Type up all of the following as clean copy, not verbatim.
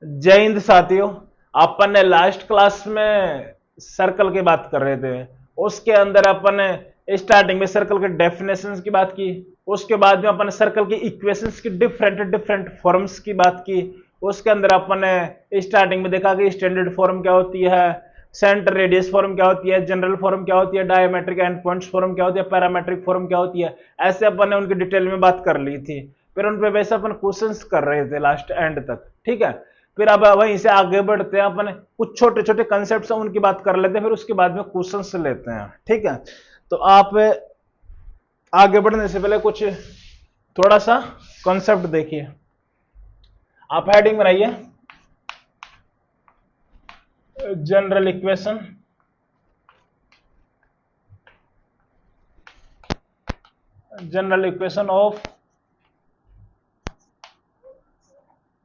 जय हिंद साथियों। अपन ने लास्ट क्लास में सर्कल की बात कर रहे थे। उसके अंदर अपन ने स्टार्टिंग में सर्कल के डेफिनेशंस की बात की। उसके बाद में अपन ने सर्कल की इक्वेशंस की डिफरेंट डिफरेंट फॉर्म्स की बात की। उसके अंदर अपन ने स्टार्टिंग में देखा कि स्टैंडर्ड फॉर्म क्या होती है, सेंटर रेडियस फॉर्म क्या होती है, जनरल फॉर्म क्या होती है, डायमेट्रिक एंड पॉइंट्स फॉर्म क्या होती है, पैरामेट्रिक फॉर्म क्या होती है। ऐसे अपन ने उनकी डिटेल में बात कर ली थी। फिर उन पे वैसे अपन क्वेश्चंस कर रहे थे लास्ट एंड तक। ठीक है। फिर अब वहीं से आगे बढ़ते हैं, अपन कुछ छोटे छोटे कंसेप्ट उनकी बात कर लेते हैं, फिर उसके बाद में क्वेश्चंस लेते हैं। ठीक है। तो आप आगे बढ़ने से पहले कुछ थोड़ा सा कॉन्सेप्ट देखिए। आप हेडिंग बनाइए, general equation, general equation of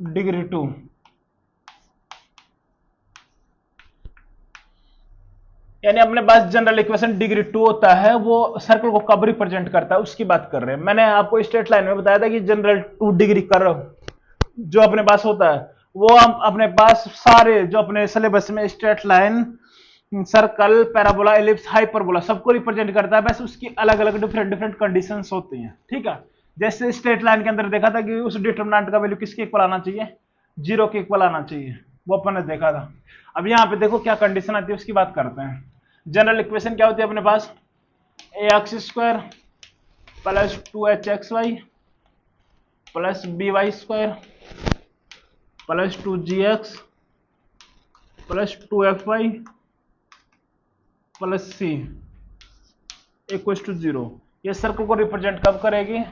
degree 2। यानी अपने पास जनरल इक्वेशन डिग्री 2 होता है, वो सर्कल को कब रिप्रेजेंट करता है उसकी बात कर रहे हैं। मैंने आपको स्ट्रेट लाइन में बताया था कि जनरल 2 डिग्री कर्व जो अपने पास होता है, वो हम अपने पास सारे जो अपने सिलेबस में straight line, circle, parabola, ellipse, hyperbola सबको रिप्रेजेंट करता है। बस उसकी अलग अलग डिफरेंट डिफरेंट कंडीशंस होती हैं। ठीक है। जैसे स्ट्रेट लाइन के अंदर देखा था कि उस डिटरमिनेंट का वैल्यू किसके इक्वल आना चाहिए, 0 के इक्वल आना चाहिए, वो अपन ने देखा था। अब यहाँ पे देखो क्या कंडीशन आती है उसकी बात करते हैं। जनरल इक्वेशन क्या होती है अपने पास, a x square plus 2hxy plus by² plus 2gx plus 2fy plus c equal to 0। ये सर्कल को रिप्रेजेंट कब करेगी,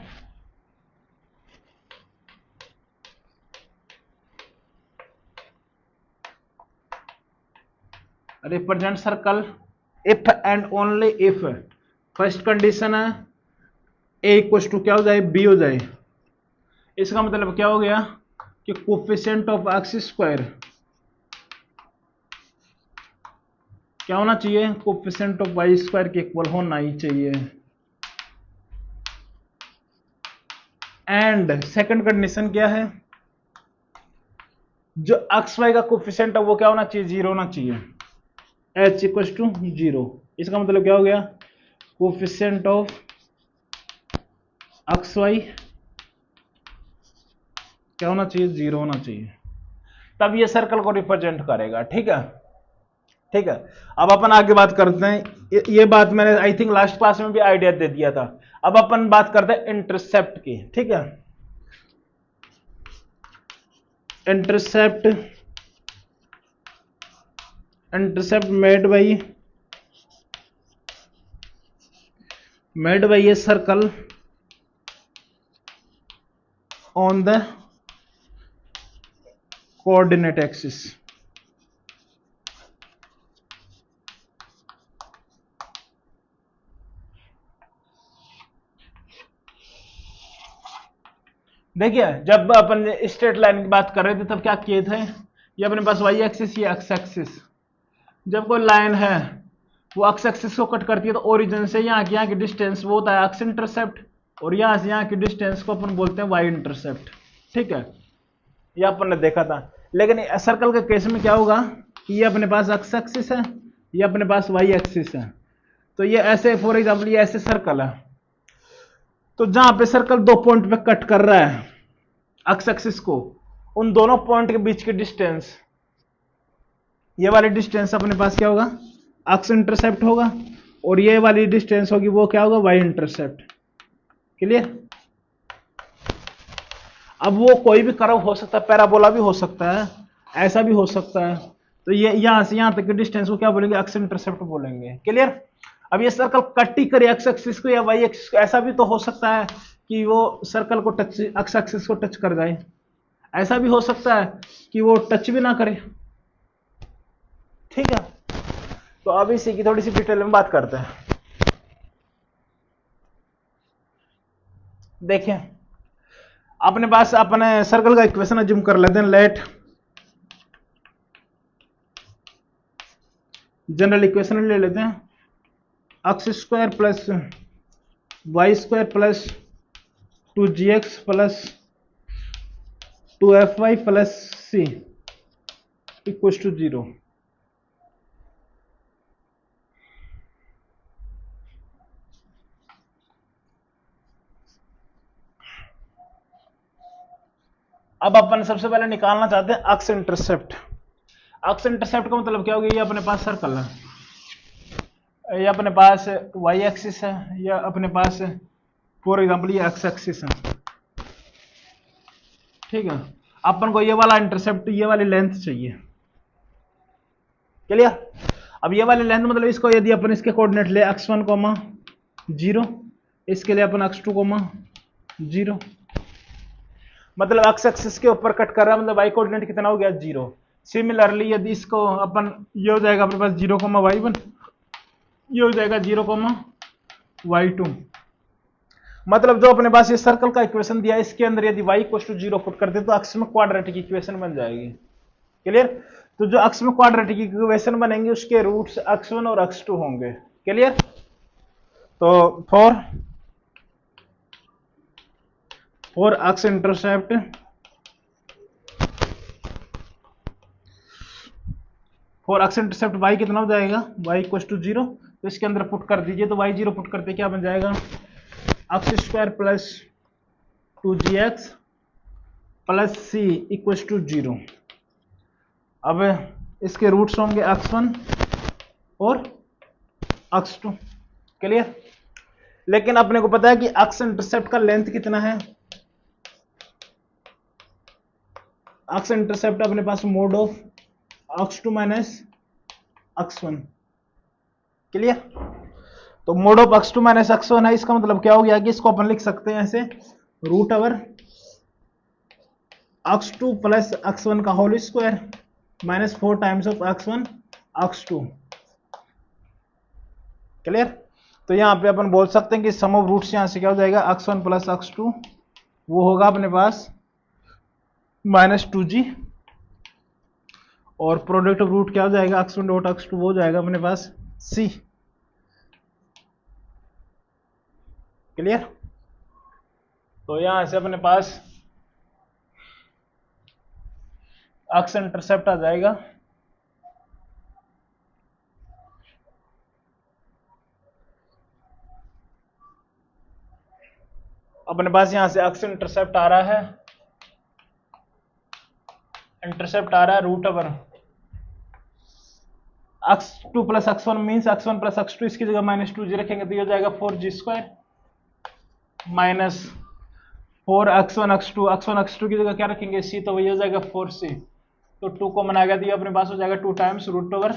represent circle if and only if first condition है ए इक्वल टू क्या हो जाए, बी हो जाए। इसका मतलब क्या हो गया कि कोफिशिएंट ऑफ एक्स स्क्वायर क्या होना चाहिए, कोफिशिएंट ऑफ वाई स्क्वायर के इक्वल होना ही चाहिए। एंड सेकंड कंडीशन क्या है, जो एक्स वाई का कोफिशिएंट है वो क्या होना चाहिए, 0 होना चाहिए, एच इक्वल टू 0। इसका मतलब क्या हो गया, कोफिशिएंट ऑफ एक्स वाई क्या होना चाहिए, 0 होना चाहिए, तब ये सर्कल को रिप्रेजेंट करेगा। ठीक है। ठीक है। अब अपन आगे बात करते हैं, ये बात मैंने आई थिंक लास्ट क्लास में भी आइडिया दे दिया था। अब अपन बात करते हैं इंटरसेप्ट की। ठीक है। Intercept, intercept made by a circle on the coordinate axis. देखिए जब अपन स्ट्रेट लाइन की बात कर रहे थे तब क्या किए थे, ये अपने पास वाई एक्सिस, ये एक्स एक्सिस। जब कोई लाइन है वो एक्स एक्सिस को कट करती है तो ओरिजिन से यहाँ की डिस्टेंस वो होता है एक्स इंटरसेप्ट, और यहाँ से यहाँ की डिस्टेंस को अपन बोलते हैं वाई इंटरसेप्ट। ठीक है। ये अपन ने देखा था। लेकिन सर्कल के केस में क्या होगा कि ये अपने पास एक्स एक्सिस है, ये अपने पास वाई एक्सिस है। तो ये ऐसे फॉर एग्जाम्पल ये ऐसे सर्कल है, तो जहां पे सर्कल दो पॉइंट पे कट कर रहा है एक्स एक्सिस को, उन दोनों पॉइंट के बीच की डिस्टेंस, ये वाली डिस्टेंस अपने पास क्या होगा, एक्स इंटरसेप्ट होगा, और ये वाली डिस्टेंस होगी वो क्या होगा, वाई इंटरसेप्ट। क्लियर। अब वो कोई भी कर्व हो सकता है, पैराबोला भी हो सकता है, ऐसा भी हो सकता है। तो ये यहां से यहां तक की डिस्टेंस को क्या बोलेंगे, एक्स इंटरसेप्ट बोलेंगे। क्लियर। अब ये सर्कल कट ही करे एक्स एक्सिस को या वाई एक्सिस को, ऐसा भी तो हो सकता है कि वो सर्कल को टच, एक्स एक्सिस को टच कर जाए, ऐसा भी हो सकता है कि वो टच भी ना करे। ठीक है। तो अब इसी की थोड़ी सी डिटेल में बात करते हैं। देखिए अपने पास अपने सर्कल का इक्वेशन अज्यूम कर लेते हैं, लेट जनरल इक्वेशन ले लेते हैं, X square plus Y square plus 2gx plus 2fy plus c equal to 0। अब अपन सबसे पहले निकालना चाहते हैं अक्स इंटरसेप्ट। अक्स इंटरसेप्ट का मतलब क्या हो गया, ये अपने पास सर्कल है, ये अपने पास वाई एक्सिस है, या अपने पास फॉर एग्जांपल ये एक्स एक्सिस है, ठीक है। अपन को ये वाला इंटरसेप्ट, ये वाली लेंथ चाहिए, क्लियर। अब ये वाली लेंथ मतलब इसको यदि अपन इसके कोऑर्डिनेट ले x1, 0, इसके लिए अपन x2, 0, मतलब x एक्सिस के ऊपर कट कर रहा है, मतलब y कोऑर्डिनेट कितना हो गया, 0। सिमिलरली यदि इसको अपन, ये हो जाएगा अपने पास 0, y1, ये हो जाएगा 0, y2। मतलब जो अपने पास ये सर्कल का इक्वेशन दिया है, इसके अंदर यदि y इक्वल टू 0 पुट करते तो अक्स में क्वाड्रेटिक इक्वेशन बन जाएगी, क्लियर। तो जो अक्स में क्वाड्रेटिक इक्वेशन बनेंगे उसके रूट्स x1 और x2 होंगे, क्लियर। तो फॉर अक्स इंटरसेप्ट y कितना हो जाएगा, y इक्वल टू 0, तो इसके अंदर पुट कर दीजिए, तो y 0 पुट करते क्या बन जाएगा, x² plus 2gx plus c equal to 0। अब इसके रूट्स होंगे x1 और x2, क्लियर। लेकिन अपने को पता है कि अक्स इंटरसेप्ट का लेंथ कितना है, अक्स इंटरसेप्ट अपने पास mod of x2 minus x1, clear. तो mod of x2 minus x1 है, इसका मतलब क्या हो गया कि इसको अपन लिख सकते हैं ऐसे, root over x2 plus x1 का whole square minus 4 times of x1 x2, clear. तो यहां पे अपन बोल सकते हैं कि सम ऑफ रूट्स यहां से क्या हो जाएगा, x1 प्लस x2 वो होगा अपने पास माइनस 2g, और प्रोडक्ट ऑफ रूट क्या हो जाएगा, x1 डॉट x2 वो हो जाएगा अपने पास c, क्लियर। तो यहां से अपने पास अक्स इंटरसेप्ट आ जाएगा, अपने पास यहां से अक्स इंटरसेप्ट आ रहा है, root over x2 plus x1 means x1 plus x2, इसकी जगह माइनस 2g रखेंगे तो ये हो जाएगा 4g² माइनस 4x1 x2 की जगह क्या रखेंगे c, तो वही हो जाएगा 4c, तो 2 कॉमन आ गया तो ये अपने पास हो जाएगा 2 times root over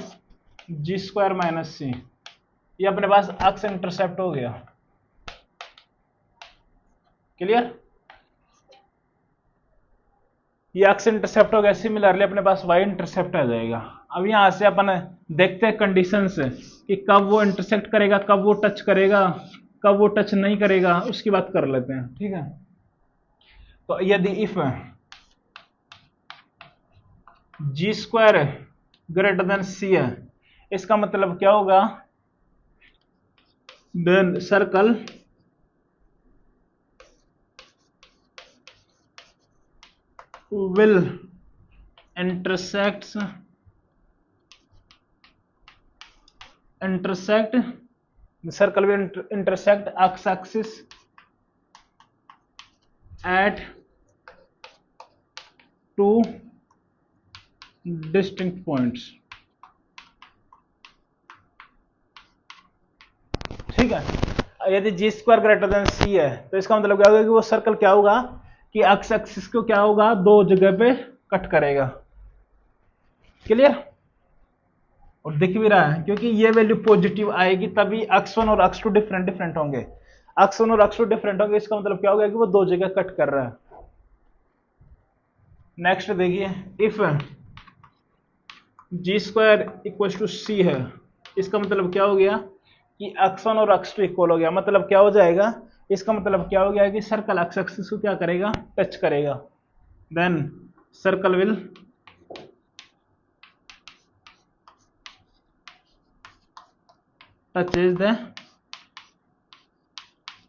g² minus c, ये अपने पास अक्स इंटरसेप्ट हो गया, क्लियर। ये अक्स इंटरसेप्ट हो गया। सिमिलरली अपने पास वाई इंटरसेप्ट आ जाएगा। अब यहां से अपन देखते हैं कंडीशंस कि कब वो इंटरसेक्ट करेगा, कब वो टच करेगा, कब वो टच नहीं करेगा, उसकी बात कर लेते हैं, ठीक है। तो यदि if g² greater than c है, इसका मतलब क्या होगा, then circle will intersect the circle will intersect x axis at two distinct points, ठीक है। यदि g² ग्रेटर देन c है तो इसका मतलब क्या होगा कि वो सर्कल क्या होगा कि एक्स एक्सिस को क्या होगा, दो जगह पे कट करेगा, क्लियर। और दिख भी रहा है क्योंकि ये वैल्यू पॉजिटिव आएगी तभी x1 और x2 डिफरेंट होंगे, x1 और x2 डिफरेंट होंगे, इसका मतलब क्या होगा कि वो दो जगह कट कर रहा है। नेक्स्ट देखिए, if g² equal to c है, इसका मतलब क्या हो गया कि x1 और x2 इक्वल हो गया, मतलब क्या हो जाएगा, इसका मतलब क्या हो गया कि सर्कल एक्स एक्सिस को क्या करेगा, टच करेगा, then circle will touches the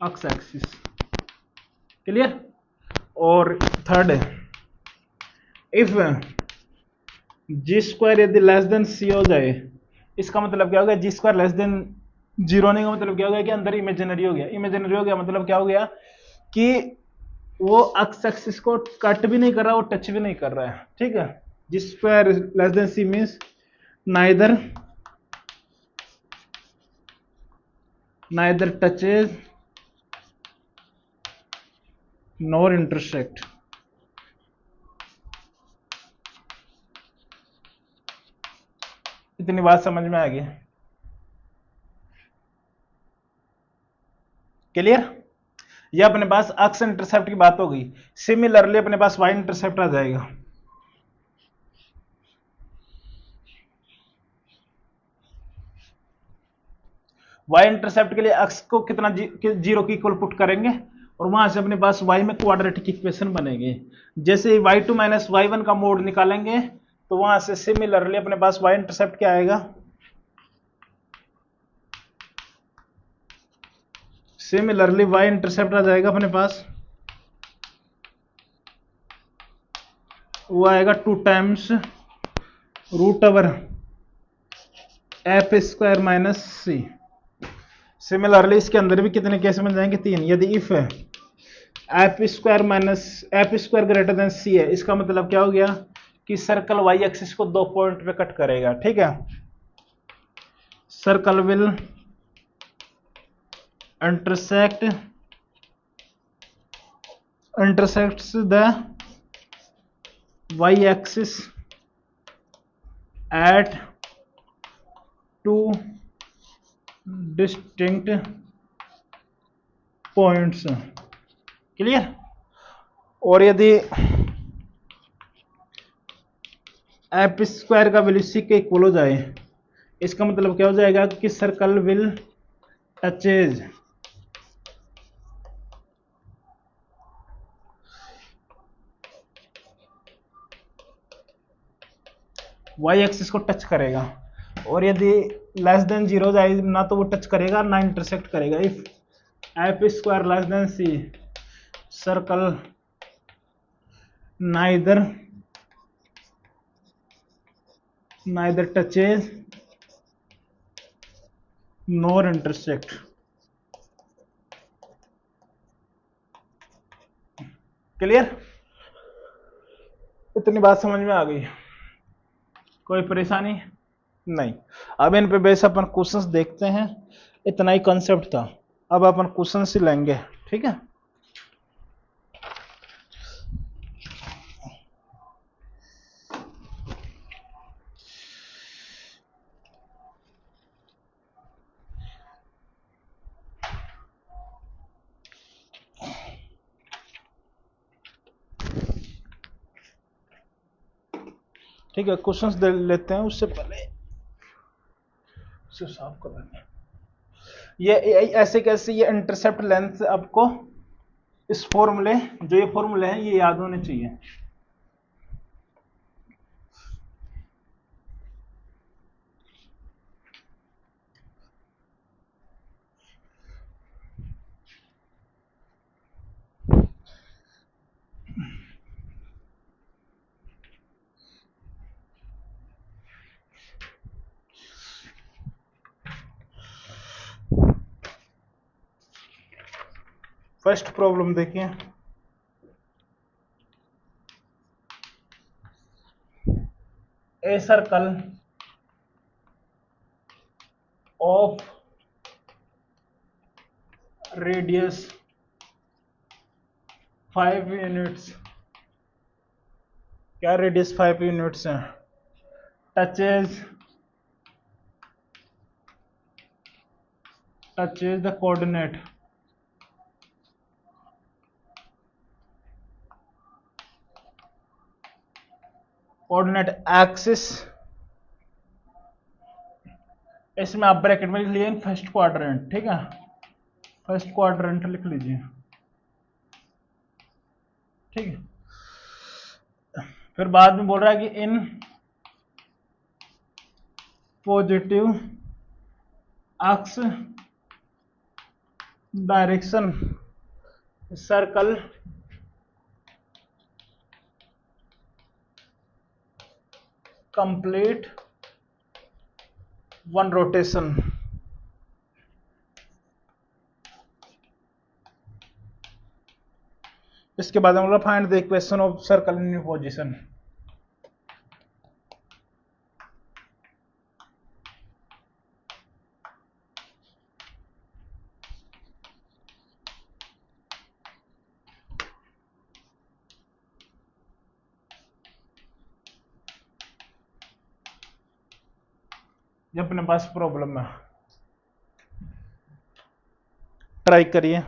X axis, clear. और थर्ड, इफ जी स्क्वायर यदि लेस देन सी हो जाए, इसका मतलब क्या हो गया, G square less than zero होने का मतलब क्या हो गया कि अंदर इमेजिनरी हो गया। इमेजिनरी हो गया मतलब क्या हो गया कि वो एक्स एक्सिस को कट भी नहीं कर रहा, वो टच भी नहीं कर रहा है, ठीक है। G square less than c means neither touches nor intersect. इतनी बात समझ में आ गई, क्लियर। ये अपने पास एक्स इंटरसेप्ट की बात हो गई। सिमिलरली अपने पास वाई इंटरसेप्ट आ जाएगा। वाई इंटरसेप्ट के लिए एक्स को कितना जीरो की इक्वल पुट करेंगे और वहां से अपने पास वाई में क्वाड्रेटिक इक्वेशन बनेगी। जैसे Y two minus Y one का मोड निकालेंगे तो वहां से सिमिलरली अपने पास वाई इंटरसेप्ट क्या आएगा, सिमिलरली वाई इंटरसेप्ट आ जाएगा अपने पास, वो आएगा 2 times root over f square minus c. Similarly इसके अंदर भी कितने केस बन जाएंगे, 3। यदि if F square minus f square greater than c है, इसका मतलब क्या हो गया कि सर्कल वाई एक्सिस को 2 पॉइंट पे कट करेगा, ठीक है। Circle will intersects the y axis at 2 distinct points, clear. और यदि एफ स्क्वायर का वैल्यू सी के इक्वल हो जाए, इसका मतलब क्या हो जाएगा कि circle will touches Y axis को टच करेगा। और यदि लेस देन जीरो जाए ना तो वो टच करेगा ना इंटरसेक्ट करेगा। If F square less than C, circle neither touches nor intersect, clear. इतनी बात समझ में आ गई, कोई परेशानी नहीं। अब इन पे बेस अपन क्वेश्चंस देखते हैं, इतना ही कॉन्सेप्ट था। अब अपन क्वेश्चंस ही लेंगे, ठीक है। ठीक है, क्वेश्चंस दे लेते हैं, उससे पहले उसे साफ कर लेंगे। ये ऐसे कैसे, ये इंटरसेप्ट लेंथ आपको इस फॉर्मूले, जो ये फॉर्मूले हैं ये याद होने चाहिए। फर्स्ट प्रॉब्लम देखिए, a circle of radius 5 units, क्या रेडियस 5 यूनिट्स है, टचेज द कोऑर्डिनेट एक्सिस, इसमें आप ब्रैकेट में लिख लीजिए फर्स्ट क्वाड्रेंट, ठीक है। फर्स्ट क्वाड्रेंट लिख लीजिए, ठीक है। फिर बाद में बोल रहा है कि in positive x direction circle complete one rotation. इसके बाद हम लोग find the equation of circle in new position. ये अपने पास प्रॉब्लम है, ट्राई करिए।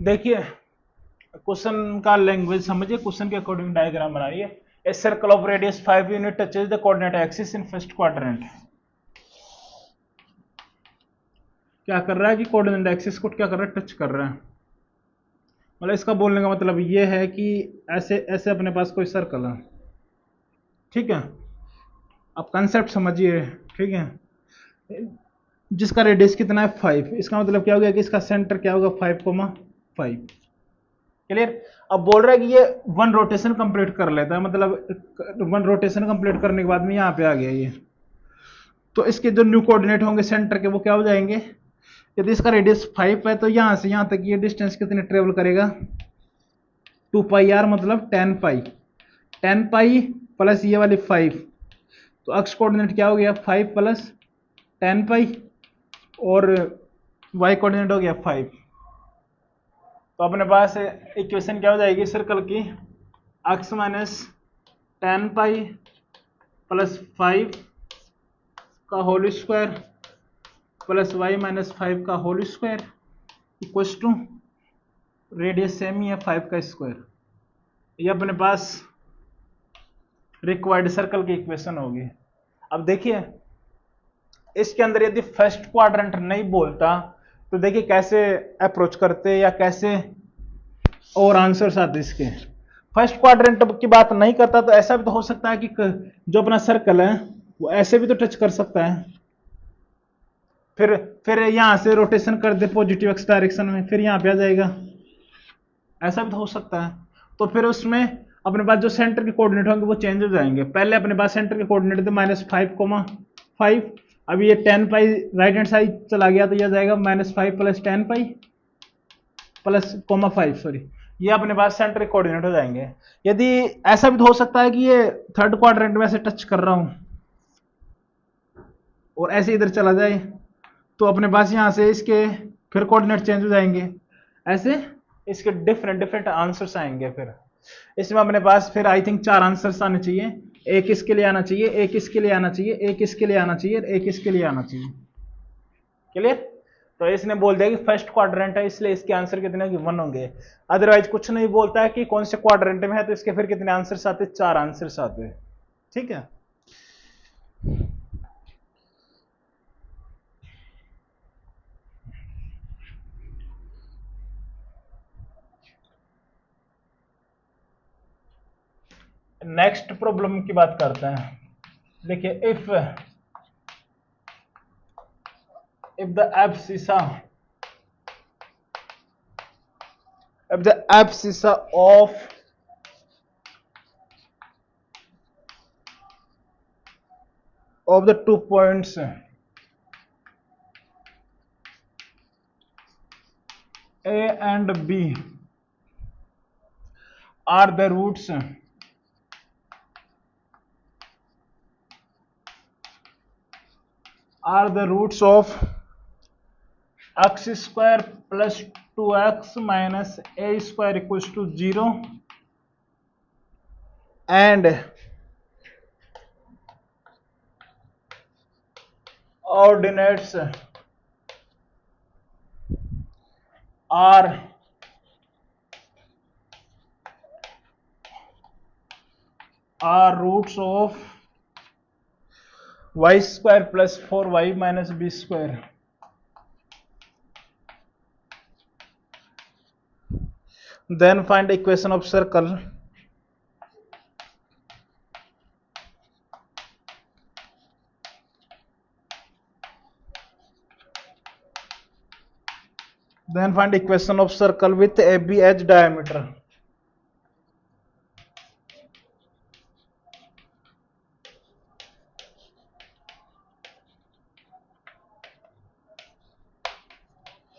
देखिए क्वेश्चन का लैंग्वेज समझिए, क्वेश्चन के अकॉर्डिंग डायग्राम बनाइए। A circle of radius 5 unit touches the coordinate axis in first quadrant. क्या कर रहा है कि कोऑर्डिनेट एक्सिस को क्या कर रहा है, टच कर रहा है। मतलब इसका बोलने का मतलब ये है कि ऐसे ऐसे अपने पास कोई सर्कल है, ठीक है। आप कंसेप्ट समझिए, ठीक है। जिसका रेडियस कितना है 5, इसका मतलब क्या हो गया कि इसका सेंटर क्या होगा 5,5। क्लियर। अब बोल रहा है कि ये वन रोटेशन कंप्लीट कर लेता है, मतलब वन रोटेशन कंप्लीट करने के बाद में यहाँ पे आ गया ये, तो इसके जो न्यू कोऑर्डिनेट होंगे सेंटर के वो क्या हो जाएंगे। यदि इसका रेडियस 5 है तो यहाँ से यहाँ तक ये डिस्टेंस कितने ट्रेवल करेगा 2πr, मतलब 10π प्लस ये वाली 5, तो अक्ष कोऑर्डिनेट क्या हो गया 5 प्लस 10π और वाई कोऑर्डिनेट हो गया 5। तो अपने पास इक्वेशन क्या हो जाएगी सर्कल की, अक्ष माइनस 10π प्लस 5 का whole square plus y minus 5 का whole square equals to radius same ही है 5 का स्क्वायर। ये अपने पास रिक्वायर्ड सर्कल की इक्वेशन होगी। अब देखिए इसके अंदर यदि फर्स्ट क्वाड्रेंट नहीं बोलता तो देखिए कैसे अप्रोच करते या कैसे और आंसर्स आते इसके। फर्स्ट क्वाड्रेंट की बात नहीं करता तो ऐसा भी तो हो सकता है कि जो अपना सर्कल है वो ऐसे भी तो टच कर सकता है, फिर यहां से रोटेशन कर दे पॉजिटिव एक्स डायरेक्शन में, फिर यहां पे आ जाएगा, ऐसा भी तो हो सकता है। तो फिर उसमें अपने पास जो सेंटर के कोऑर्डिनेट होंगे वो चेंज हो जाएंगे। पहले अपने पास सेंटर के कोऑर्डिनेट थे -5,5, अभी ये 10π राइट हैंड साइड चला गया तो यह जाएगा -5 प्लस 10π प्लस 5, सॉरी, ये अपने पास सेंटर के कोऑर्डिनेट हो जाएंगे। यदि ऐसा भी तो हो सकता है कि ये थर्ड क्वाड्रेंट में ऐसे टच कर रहा हूं और ऐसे इधर चला जाए, तो अपने पास यहां से इसके फिर कोऑर्डिनेट चेंज हो जाएंगे, ऐसे इसके डिफरेंट आंसर्स आएंगे। फिर इसमें अपने पास फिर आई थिंक 4 आंसर्स आने चाहिए, एक इसके लिए आना चाहिए, एक इसके लिए आना चाहिए, एक इसके लिए आना चाहिए, एक इसके लिए आना चाहिए। क्लियर। तो इसने बोल दिया कि फर्स्ट क्वाड्रेंट है इसलिए इसके आंसर कितने 1 होंगे। अदरवाइज कुछ नहीं बोलता है कि कौन से क्वाड्रेंट में है तो इसके फिर कितने आंसर्स आते, 4 आंसर्स आते हैं, ठीक है। नेक्स्ट प्रॉब्लम की बात करते हैं। देखिए if the abscissa of the 2 points A and B are the roots are the roots of x square plus 2x minus A square equals to 0 and ordinates are roots of y square plus 4y minus b square. Then find the equation of circle. Then find the equation of circle with AB as diameter.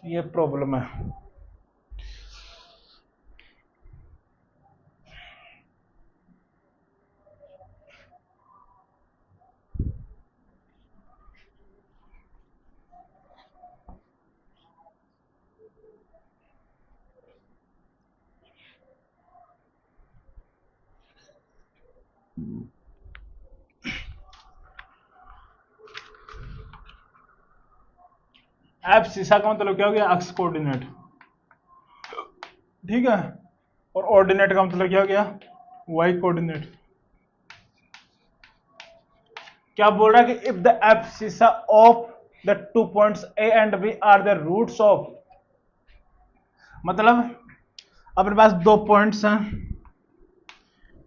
ये problem है. Abscissa का मतलब क्या हो गया? X coordinate. ठीक है. और ऑर्डिनेट का मतलब क्या हो गया? Y coordinate. क्या बोल रहा है कि if the abscissa of the 2 points A and B are the roots of, मतलब अपने पास 2 पॉइंट्स हैं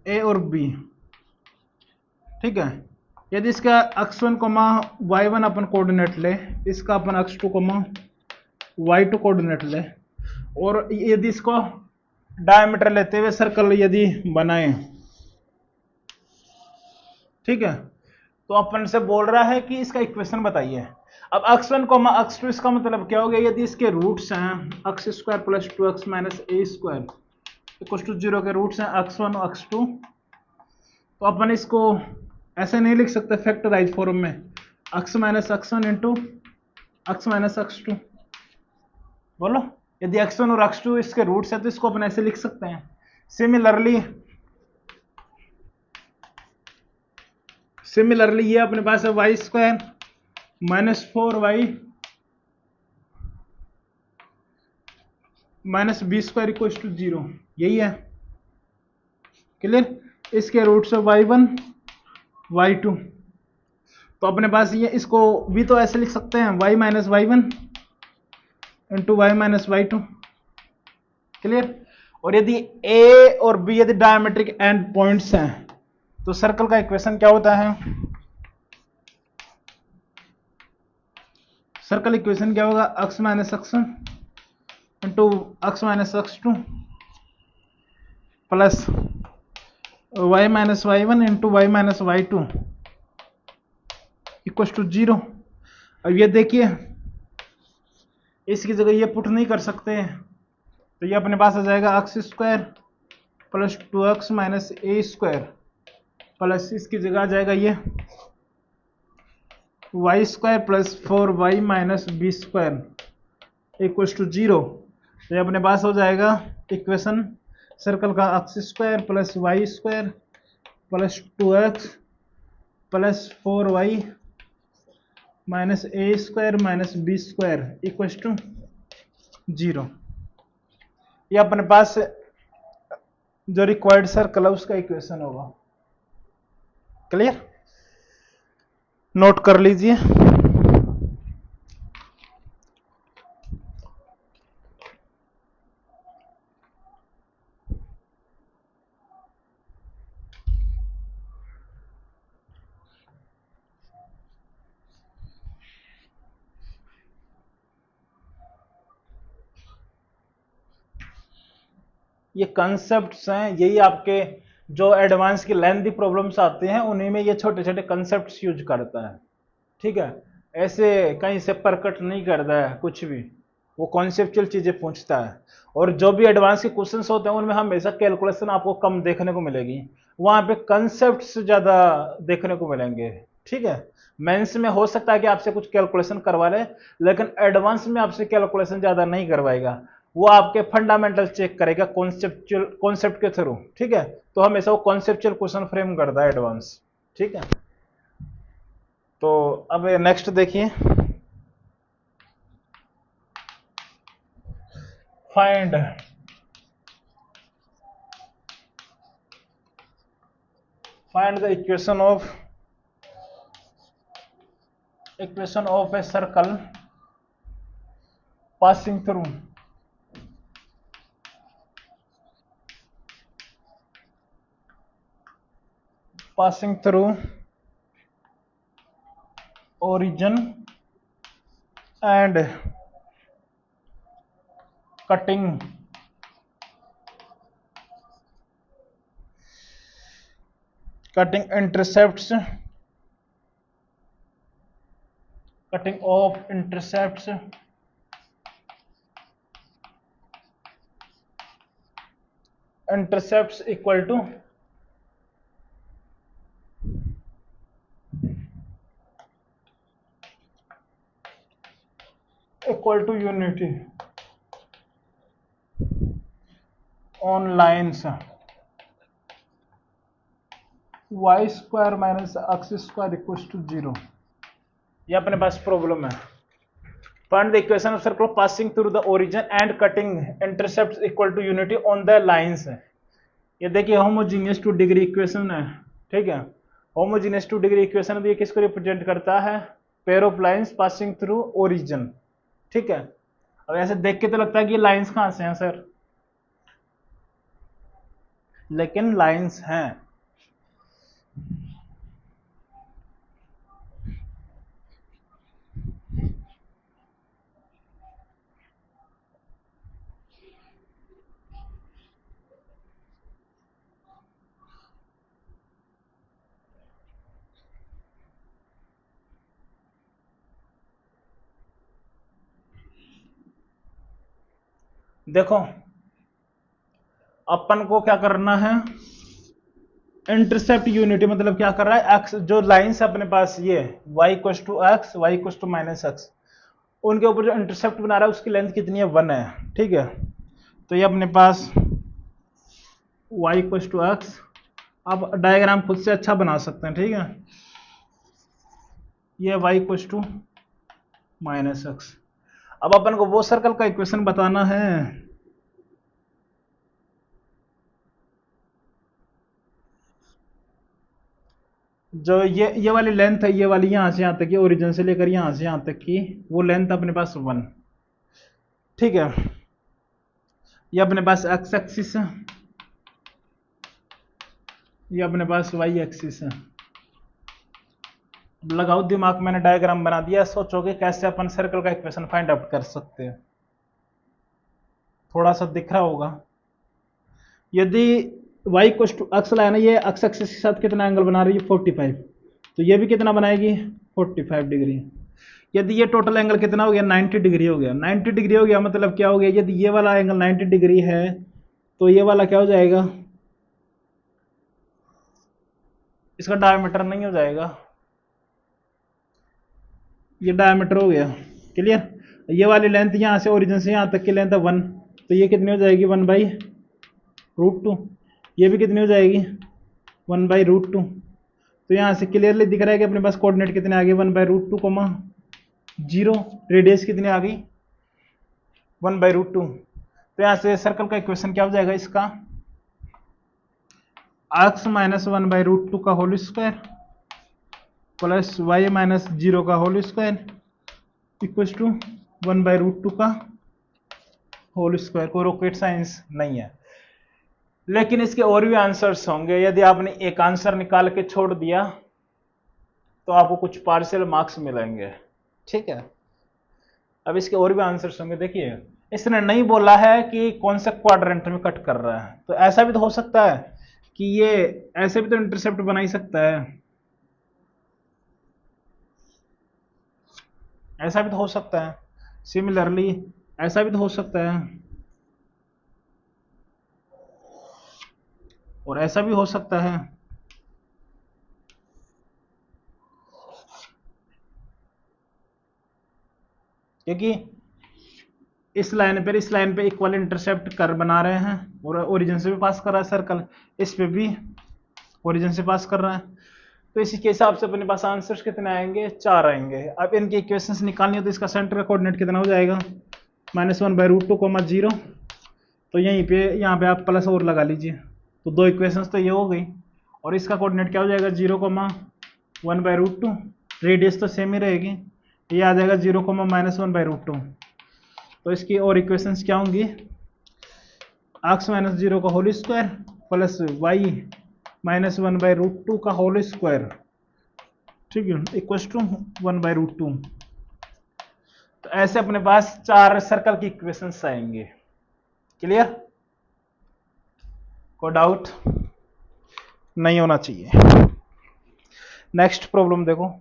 ए और बी. ठीक है. यदि इसका x1 कोमा y1 अपन कोऑर्डिनेट ले, इसका अपन x2 कोमा y2 कोऑर्डिनेट ले, और यदि इसको डायमीटर लेते हुए सर्कल यदि बनाए, ठीक है, तो अपन से बोल रहा है कि इसका इक्वेशन बताइए. अब x1 कोमा x2 इसका मतलब क्या हो गया? यदि इसके रूट्स हैं x square plus 2x minus A square equal to 0 के रूट्स हैं x1 और x2, तो अपन इसको ऐसे नहीं लिख सकते फैक्टराइज फॉर्म में, x minus x1 into x minus x2. बोलो, यदि x1 और x2 इसके रूट्स हैं तो इसको अपन ऐसे लिख सकते हैं. सिमिलरली ये अपने पास है Y square minus 4y minus B square equal to 0. यही है. क्लियर. इसके रूट्स है y1 y2, तो अपने पास ये इसको भी तो ऐसे लिख सकते हैं y minus y1 into Y minus y2. Clear. और यदि a और b यदि डायमेट्रिक एंड पॉइंट्स हैं तो सर्कल का इक्वेशन क्या होता है? सर्कल इक्वेशन क्या होगा? x minus x1 into x minus x2 plus y minus y1 into Y minus y2 equal to 0. अब ये देखिए, इसकी जगह ये पुट नहीं कर सकते, तो ये अपने पास आ जाएगा x square plus 2x minus ए स्क्वायर प्लस इसकी जगह आ जाएगा ये y square plus 4y minus B square equal to 0. तो ये अपने पास हो जाएगा इक्वेशन सर्कल का x square plus Y square plus 2x plus 4y minus A square minus B square equal to 0. ये अपने पास जो रिक्वायर्ड सर्कल है उसका इक्वेशन होगा. क्लियर. नोट कर लीजिए. ये कंसेप्ट्स हैं, यही आपके जो एडवांस की लेंथी प्रॉब्लम्स आते हैं उन्हीं में ये छोटे छोटे कंसेप्ट्स यूज करता है. ठीक है. ऐसे कहीं से प्रकट नहीं करता है कुछ भी, वो कॉन्सेप्चुअल चीजें पूछता है. और जो भी एडवांस के क्वेश्चंस होते हैं उनमें हमेशा कैलकुलेशन आपको कम देखने को मिलेगी, वहां पे कंसेप्ट्स ज्यादा देखने को मिलेंगे. ठीक है। मेंस में हो सकता है कि आपसे कुछ कैलकुलेशन करवा ले, लेकिन एडवांस में आपसे कैलकुलेशन ज्यादा नहीं करवाएगा। वो आपके फंडामेंटल चेक करेगा कॉन्सेप्चुअल कॉन्सेप्ट के थ्रू। ठीक है, तो हमेशा वो कॉन्सेप्चुअल क्वेश्चन फ्रेम करता है एडवांस। ठीक है, तो अब नेक्स्ट देखिए, find find the equation of a circle passing through origin and cutting intercepts, cutting off intercepts equal to unity on lines y square minus x square equals to 0। ये अपने पास प्रॉब्लम है। Find the equation of circle passing through the origin and cutting intercept equal to unity on the lines. ये देखिए homogeneous two degree equation है। ठीक है, homogeneous two degree equation भी किसको रिप्रेजेंट करता है? Pair of lines passing through origin. ठीक है, अब ऐसे देख के तो लगता है कि ये लाइंस कहां से हैं सर, लेकिन लाइंस हैं। देखो अपन को क्या करना है, इंटरसेप्ट यूनिटी मतलब क्या कर रहा है, एक्स जो लाइंस अपने पास ये y equal to X, Y equal to minus X, उनके ऊपर जो इंटरसेप्ट बना रहा है उसकी लेंथ कितनी है, 1 है। ठीक है, तो ये अपने पास y इक्वल टू एक्स, आप डायग्राम खुद से अच्छा बना सकते हैं। ठीक है, ये y equal to minus X. अब अपन को वो सर्कल का इक्वेशन बताना है जो ये वाली लेंथ है, ये वाली यहां से यहां तक की, ओरिजिन से लेकर यहां से यहां तक की, वो लेंथ अपने पास 1। ठीक है, ये अपने पास एक्स एक्सिस है, ये अपने पास वाई एक्सिस है। लगाओ दिमाग, मैंने डायग्राम बना दिया, सोचोगे कैसे अपन सर्कल का इक्वेशन फाइंड आउट कर सकते हैं। थोड़ा सा दिख रहा होगा, यदि y इक्वल टू एक्स लाया ना, ये एक्स एक्सिस के साथ कितना एंगल बना रही है, 45, तो ये भी कितना बनाएगी, 45 डिग्री। यदि ये टोटल एंगल कितना हो गया, 90 डिग्री हो गया। 90 डिग्री हो गया मतलब क्या हो गया, यदि ये वाला एंगल 90 डिग्री है तो ये वाला क्या हो जाएगा, इसका डायमीटर नहीं हो जाएगा, ये डायमीटर हो गया। क्लियर, ये वाली लेंथ यहां से ओरिजिन से यहां तक की लेंथ है 1, तो ये कितनी हो जाएगी, 1/√2। ये भी कितनी हो जाएगी, 1/√2। तो यहां से क्लियरली दिख रहा है कि अपने पास कोऑर्डिनेट कितने आ गए, 1/√2, 0। रेडियस कितनी आ गई, 1/√2। तो यहां से सर्कल का इक्वेशन क्या हो जाएगा इसका, x माइनस 1/√2 का whole square plus y minus 0 का होल स्क्वायर इक्वल टू 1/√2 का होल स्क्वायर। कोई रॉकेट साइंस नहीं है, लेकिन इसके और भी आंसर्स होंगे। यदि आपने एक आंसर निकाल के छोड़ दिया तो आपको कुछ पार्शियल मार्क्स मिलेंगे। ठीक है, अब इसके और भी आंसर्स होंगे। देखिए, इसने नहीं बोला है कि कौन सा क्वाड्रेंट में कट कर रहा है, तो ऐसा भी तो हो सकता है कि ये ऐसे भी तो इंटरसेप्ट बना ही सकता है, ऐसा भी तो हो सकता है। सिमिलरली ऐसा भी तो हो सकता है, और ऐसा भी हो सकता है। क्योंकि इस लाइन पे इक्वल इंटरसेप्ट कर्व बना रहे हैं और ओरिजिन से भी पास कर रहा है सर्कल, इस पे भी ओरिजिन से पास कर रहा है। तो इसी के हिसाब से अपने पास आंसर्स कितने आएंगे, 4 आएंगे। अब इनकी इक्वेशंस निकालनी हो तो इसका सेंटर का कोऑर्डिनेट कितना हो जाएगा, -1/√2, 0। तो यहीं पे यहाँ पे आप प्लस और लगा लीजिए, तो 2 इक्वेशंस तो ये हो गई। और इसका कोऑर्डिनेट क्या हो जाएगा, 0,1/√2। रेडियस तो सेम ही रहेगी, ये आ जाएगा 0,-1/√2। तो इसकी और इक्वेशंस क्या होंगी, x - 0 का होल स्क्वायर प्लस y -1/√2 का होल स्क्वायर, ठीक है, इक्वल्स टू 1/√2। तो ऐसे अपने पास 4 सर्कल की इक्वेशंस आएंगे। क्लियर, कोई डाउट नहीं होना चाहिए। नेक्स्ट प्रॉब्लम देखो,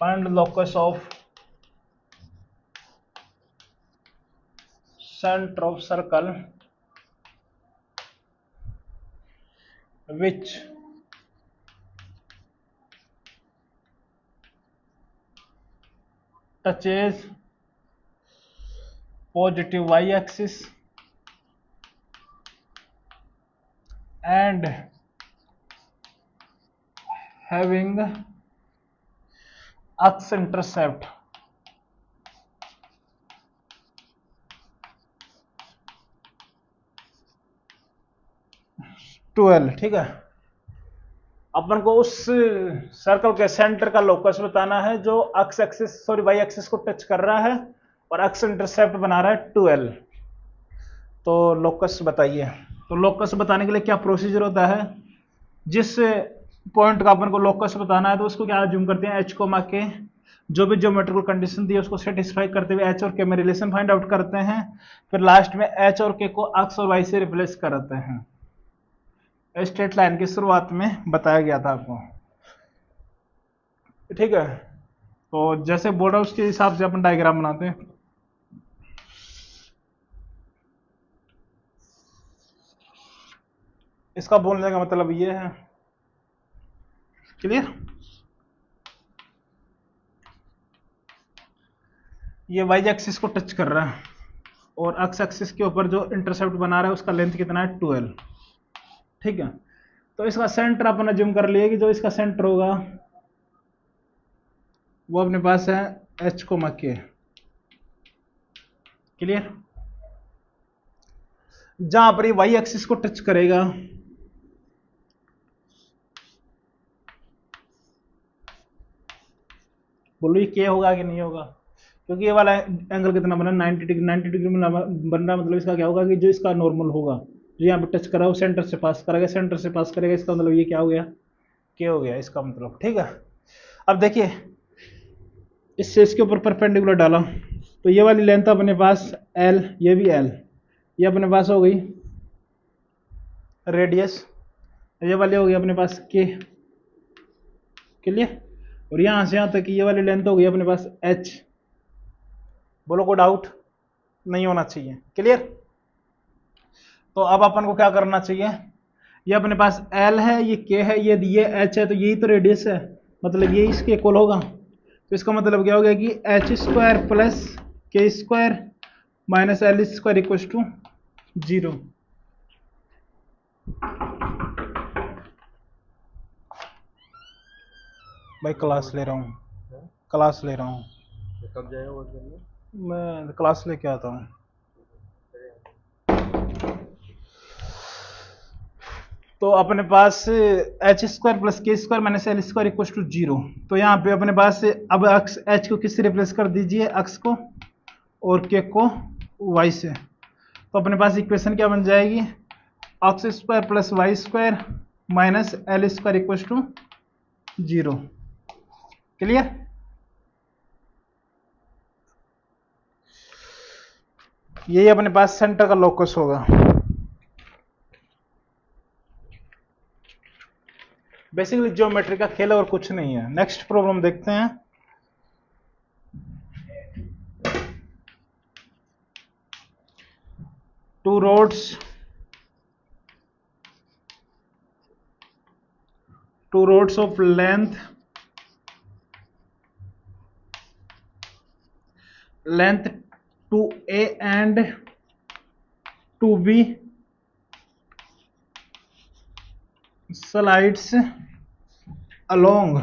find locus of center of circle which touches positive y-axis and having x intercept twelve. ठीक है, अपन को उस सर्कल के सेंटर का लोकस बताना है जो वाई एक्सिस को टच कर रहा है और एक्स इंटरसेप्ट बना रहा है 12। तो लोकस बताइए। तो लोकस बताने के लिए क्या प्रोसीजर होता है, जिस पॉइंट का अपन को लोकस बताना है तो उसको क्या अज्यूम करते हैं, एच कोमा के जो भी ज्योमेट्रिकल कंडीशन दी है उसको सेटिस्फाई करते हुए एच और के में रिलेशन फाइंड आउट करते हैं, फिर लास्ट में एच और के को एक्स और वाई से रिप्लेस करते हैं। स्ट्रेट लाइन की शुरुआत में बताया गया था आपको, ठीक है। तो जैसे बोर्ड है उसके हिसाब से अपन डायग्राम बनाते हैं। इसका बोलने का मतलब ये है, क्लियर। ये वाई एक्सिस को टच कर रहा है और एक्स एक्सिस के ऊपर जो इंटरसेप्ट बना रहा है उसका लेंथ कितना है, 12। ठीक है, तो इसका सेंटर अपन अज्यूम कर लिए कि जो इसका सेंटर होगा वो अपने पास है एच को के। क्लियर, जहां पर ये वाई एक्सिस को टच करेगा बोलो ये के होगा कि नहीं होगा, क्योंकि ये वाला एंगल कितना बना, 90 डिग्री। 90 डिग्री में बन रहा, मतलब इसका क्या होगा कि जो इसका नॉर्मल होगा जो यहाँ पे टच करा वो सेंटर से पास करेगा, सेंटर से पास करेगा, इसका मतलब ये क्या हो गया, के हो गया इसका मतलब। ठीक है, अब देखिए इससे इसके ऊपर परपेंडिकुलर डाला तो ये वाली लेंथ अपने पास एल, ये भी एल, ये अपने पास हो गई रेडियस, ये वाली हो गई अपने पास के। क्लियर, और यहां से यहां तक ये वाली लेंथ हो गई अपने पास एच। बोलो को डाउट नहीं होना चाहिए। क्लियर, तो अब अपन को क्या करना चाहिए, ये अपने पास एल है, ये के है, ये एच है, तो यही तो रेडियस है, मतलब ये इसके इक्वल होगा। तो इसका मतलब क्या हो गया कि H square plus K square minus L square equal to 0। भाई क्लास ले रहा हूँ, क्लास ले रहा हूँ, कब जाएगा? मैं क्लास लेके आता हूँ। तो अपने पास H square plus K square minus L square equal to 0। तो यहाँ पे अपने पास अब एक्स एच को किससे रिप्लेस कर दीजिए, एक्स को, और के को वाई से। तो अपने पास इक्वेशन क्या बन जाएगी, X square plus Y square minus L square equal to 0। Clear, यही अपने पास सेंटर का लोकस होगा। बेसिकली ज्योमेट्री का खेल और कुछ नहीं है। नेक्स्ट प्रॉब्लम देखते हैं। Two rods of length 2a and 2b slides along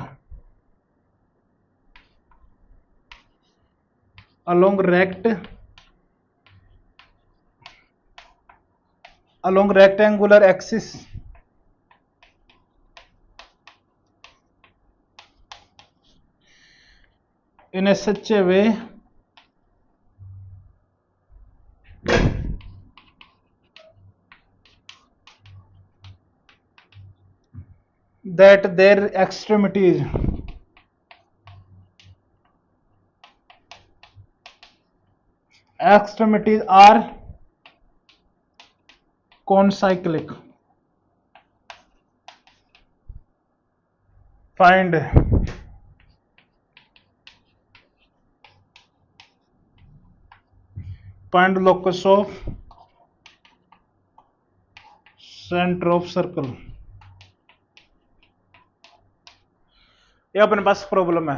rectangular axis in a such a way that their extremities are concyclic. Find locus of center of circle. ये अपने पास प्रॉब्लम है।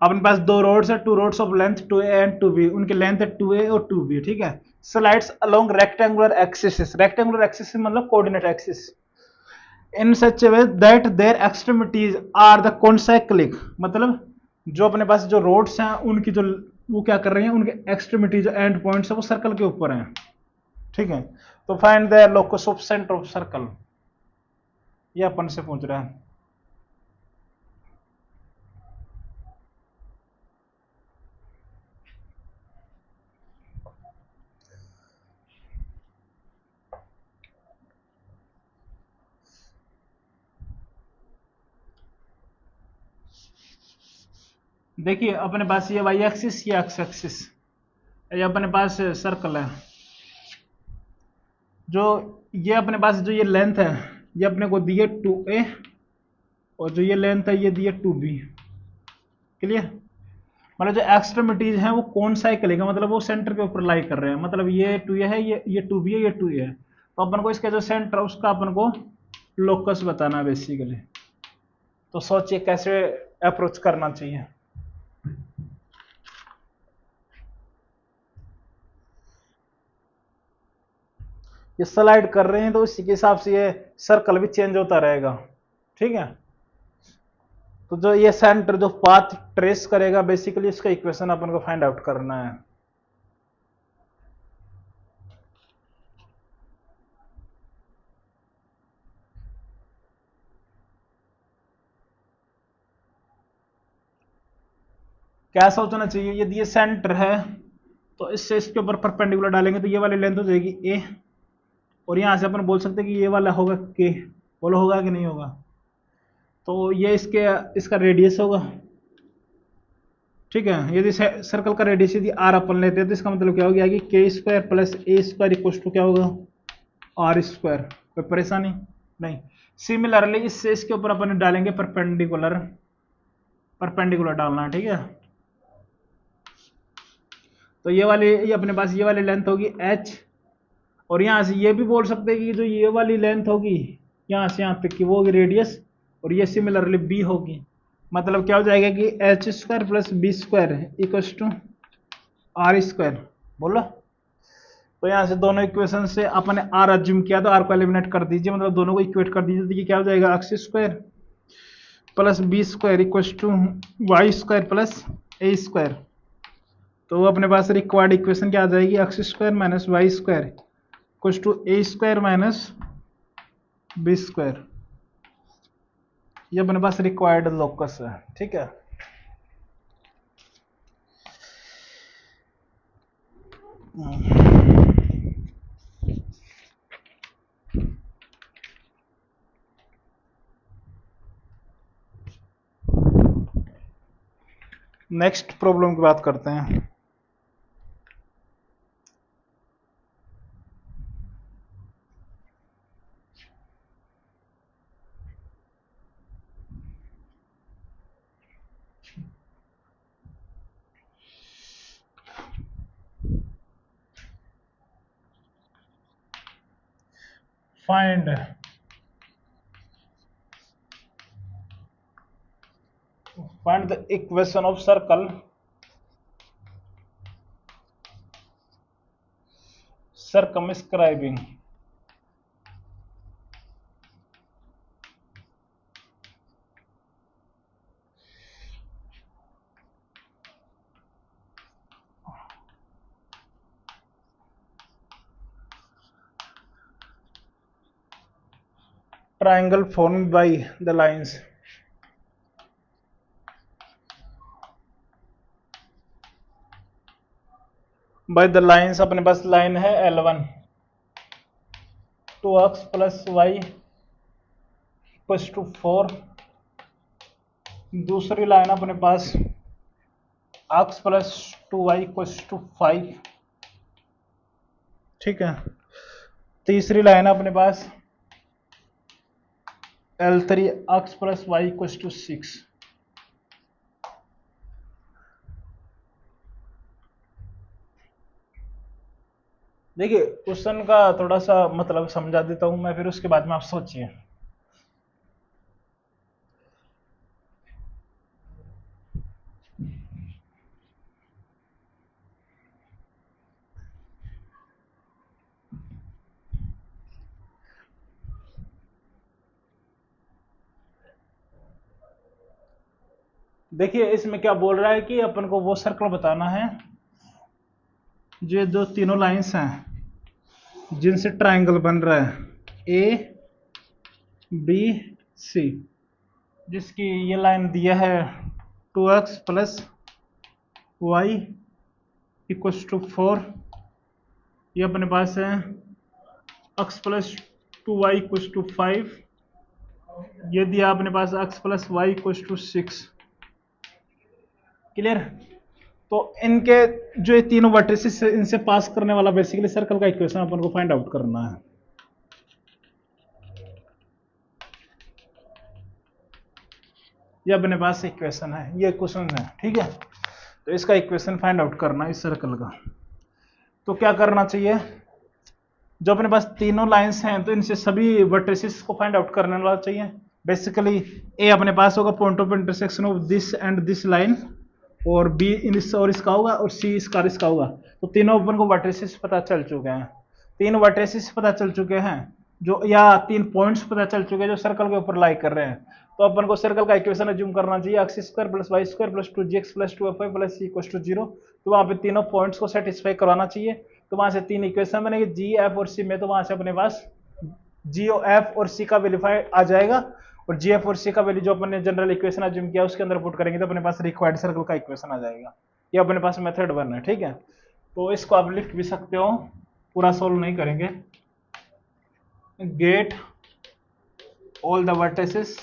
अपने पास दो रोड्स है, two rods of length 2a and 2b, उनकी length है 2a और 2b, ठीक है। Slides along rectangular axis, rectangular axis मतलब coordinate axis, in such a way that their extremities are the concyclic, मतलब जो अपने पास जो रोड्स हैं उनकी जो वो क्या कर रही हैं, उनके एक्सट्रीमिटी जो एंड पॉइंट्स है वो सर्कल के ऊपर हैं, ठीक है। तो find the locus of centre of circle, ये अपन से पूछ रहा है। देखिए अपने पास ये वाई एक्सिस, ये एक्स एक्सिस, ये अपने पास सर्कल है। जो ये अपने पास जो ये लेंथ है ये अपने को दी है 2a और जो ये लेंथ है ये दी है 2b, क्लियर। मतलब जो एक्सट्रीमिटीज हैं वो कौन सा है, मतलब वो सेंटर के ऊपर लाई कर रहे हैं, मतलब ये 2a है, ये 2b है, ये 2a है। तो अपन को इसका जो सेंटर उसका अपन को लोकस बताना है बेसिकली। तो सोचिए कैसे अप्रोच करना चाहिए। ये स्लाइड कर रहे हैं तो इसी के हिसाब से ये सर्कल भी चेंज होता रहेगा, ठीक है। तो जो ये सेंटर जो पाथ ट्रेस करेगा बेसिकली इसका इक्वेशन अपन को फाइंड आउट करना है। क्या सोचना चाहिए, यदि ये सेंटर है तो इससे इसके ऊपर परपेंडिकुलर डालेंगे तो ये वाली लेंथ हो जाएगी a, और यहां से अपन बोल सकते हैं कि ये वाला होगा k, बोलो होगा कि नहीं होगा। तो ये इसका रेडियस होगा, ठीक है। यदि सर्कल का रेडियस यदि r अपन लेते हैं तो इसका मतलब क्या हो गया कि k square plus a square equal to क्या होगा r स्क्वायर। कोई परेशानी नहीं। सिमिलरली इससे इसके ऊपर अपन डालेंगे परपेंडिकुलर डालना है, ठीक है। तो ये अपने पास ये वाली लेंथ होगी h, और यहां से ये भी बोल सकते हैं कि जो ये वाली लेंथ होगी यहां से यहां तक की वो होगी रेडियस, और ये सिमिलरली b होगी। मतलब क्या हो जाएगा कि H square plus B square equal to R square, बोलो। तो यहां से दोनों इक्वेशन से अपन ने आर अज्यूम किया तो आर को एलिमिनेट कर दीजिए, मतलब दोनों को इक्वेट कर दीजिए। तो ये क्या हो जाएगा X square plus B square equal to Y square plus A square. तो अपने पास रिक्वायर्ड इक्वेशन क्या आ जाएगी, X square minus Y square equal to A square minus B square. ये अपने पास रिक्वायर्ड लोकस है, ठीक है। नेक्स्ट प्रॉब्लम की बात करते हैं। Find the equation of circle circumscribing triangle formed by the lines अपने पास लाइन है L1 2x plus Y equals to 4। दूसरी लाइन अपने पास x plus 2y equals to 5। ठीक है, तीसरी लाइन अपने पास L3 x plus Y equals to 6। देखिए क्वेश्चन का थोड़ा सा मतलब समझा देता हूं मैं, फिर उसके बाद में आप सोचिए। देखिए इसमें क्या बोल रहा है कि अपन को वो सर्कल बताना है जो दो तीनों लाइंस हैं जिनसे ट्रायंगल बन रहा है ए बी सी, जिसकी ये लाइन दिया है 2x plus Y equals to 4। ये अपने पास है x plus 2y equals to 5। ये दिया अपने पास x plus Y equals to 6। Clear? तो इनके जो ये तीनों वर्टिसेस है इनसे पास करने वाला बेसिकली सर्कल का इक्वेशन अपन को फाइंड आउट करना है। ये अपने पास इक्वेशन है, ये क्वेश्चन है, ठीक है। तो इसका इक्वेशन फाइंड आउट करना है इस सर्कल का। तो क्या करना चाहिए, जो अपने पास तीनों लाइंस हैं तो इनसे सभी वर्टिसेस को फाइंड आउट करने वाला चाहिए। बेसिकली ए अपने पास होगा point of intersection of this and this line, और बी और इसका होगा, और सी इसका होगा। तो तीनों अपन को वर्टिसेस पता चल चुके हैं, तीन वर्टिसेस पता चल चुके हैं जो, या तीन पॉइंट्स पता चल चुके हैं जो सर्कल के ऊपर लाई कर रहे हैं। तो अपन को सर्कल का इक्वेशन अज्यूम करना चाहिए X square plus Y square plus 2gx plus 2fy plus c equals to 0। तो वहां पे तीनों पॉइंट्स को सेटिस्फाई करवाना चाहिए। तो वहां से तीन इक्वेशन बनेगी जी एफ और सी में। तो वहां से अपने पास जी एफ और सी का वेरीफाई आ जाएगा, और जी एफ और सी का वैल्यू जो अपन ने जनरल इक्वेशन अज्यूम किया उसके अंदर पुट करेंगे तो अपने पास रिक्वायर्ड सर्कल का इक्वेशन आ जाएगा। ये अपने पास मेथड 1 है, ठीक है। तो इसको आप लिख भी सकते हो, पूरा सोल्व नहीं करेंगे। गेट ऑल द वर्टिसेस,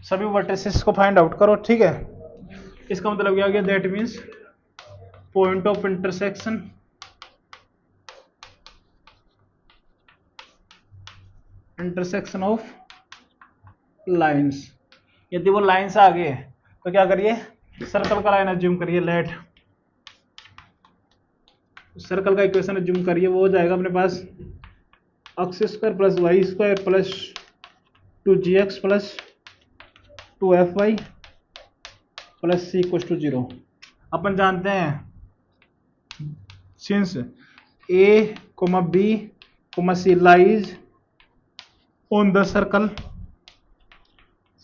सभी वर्टिसेस को फाइंड आउट करो, ठीक है। इसका मतलब क्या हो गया, that means point of intersection of lines. यदि वो लाइंस आ गए तो क्या करिए, सर्कल का लाइन अज्यूम करिए, लेट सर्कल का इक्वेशन अज्यूम करिए। वो हो जाएगा अपने पास x square plus Y square plus 2gx plus 2fy plus c equals to 0। अपन जानते हैं since a, b, c lies on the circle,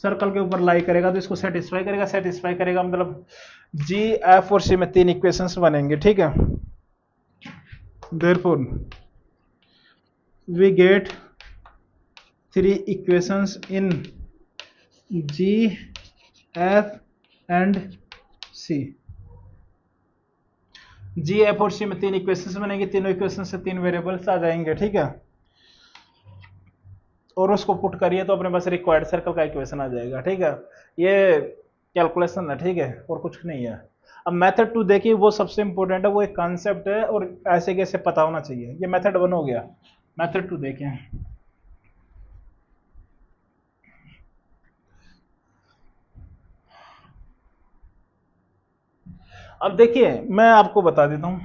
circle के ऊपर लाई करेगा तो इसको सेटिस्फाई करेगा। सेटिस्फाई करेगा मतलब जी एफ और सी में तीन इक्वेशंस बनेंगे, ठीक है। Therefore we get 3 equations in G F and C. G F और सी में तीन इक्वेशंस बनेंगे, तीनों इक्वेशन से तीन वेरिएबल्स आ जाएंगे, ठीक है। और उसको पुट करिए तो अपने पास रिक्वायर्ड सर्कल का इक्वेशन आ जाएगा, ठीक है। ये कैलकुलेशन है, ठीक है, और कुछ नहीं है। अब मेथड 2 देखिए, वो सबसे इंपॉर्टेंट है, वो एक कॉन्सेप्ट है और ऐसे कैसे पता होना चाहिए। ये मेथड 1 हो गया, मेथड 2 देखें। अब देखिए मैं आपको बता देता हूं,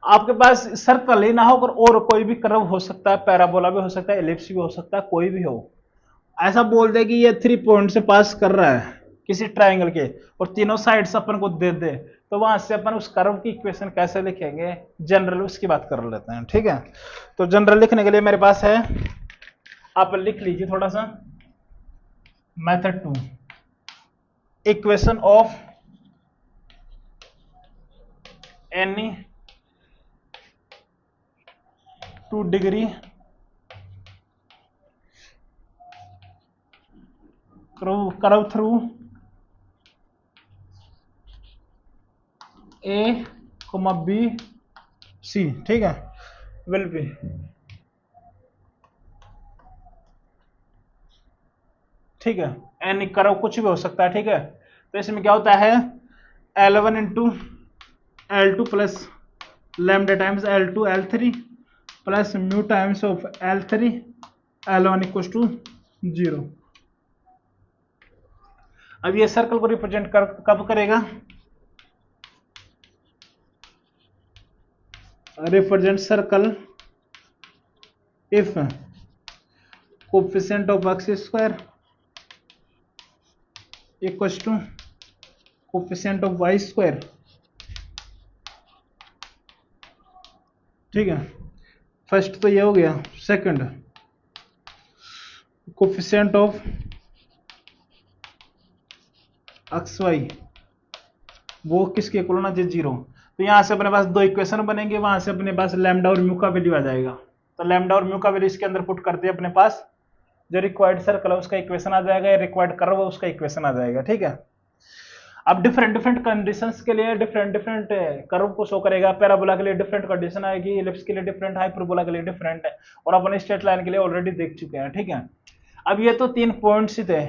आपके पास सर्कल ही ना हो और कोई भी कर्व हो सकता है, पैराबोला भी हो सकता है, एलिप्स भी हो सकता है, कोई भी हो, ऐसा बोल दे कि ये 3 पॉइंट से पास कर रहा है किसी ट्राइंगल के और तीनों साइड्स अपन को दे दे, तो वहां से अपन उस कर्व की इक्वेशन कैसे लिखेंगे, जनरल उसकी बात कर लेते हैं। ठीक है, तो जनरल लिखने के लिए मेरे पास है, आप लिख लीजिए थोड़ा सा, method 2, equation of any 2 degree curve through A B C, ठीक है, विल बी, ठीक है, एनी कर्व कुछ भी हो सकता है। ठीक है, तो इसमें क्या होता है, L1 into L2 plus lambda times L2 L3 plus mu times of L3 L1 equal to 0। अब ये सर्कल को रिप्रेजेंट कब करेगा, represent circle if coefficient of x square equal to coefficient of Y square. ठीक है, first तो ये हो गया, second coefficient of x Y वो किसके इक्वल होना चाहिए, 0। तो यहां से अपने पास 2 इक्वेशन बनेंगे, वहां से अपने पास लैम्डा और म्यू का वैल्यू आ जाएगा, तो लैम्डा और म्यू का वैल्यू इसके अंदर पुट करते हैं, अपने पास जो रिक्वायर्ड सर्कल है उसका इक्वेशन आ जाएगा, रिक्वायर्ड कर्व है उसका इक्वेशन आ जाएगा। ठीक है, अब डिफरेंट डिफरेंट कंडीशंस के लिए डिफरेंट डिफरेंट कर्व को शो करेगा, पैराबोला के लिए डिफरेंट कंडीशन आएगी, एलिप्स के लिए डिफरेंट, हाइपरबोला के लिए डिफरेंट है, और अपन स्ट्रेट लाइन के लिए ऑलरेडी देख चुके हैं। ठीक है, अब ये तो 3 पॉइंट्स ही थे,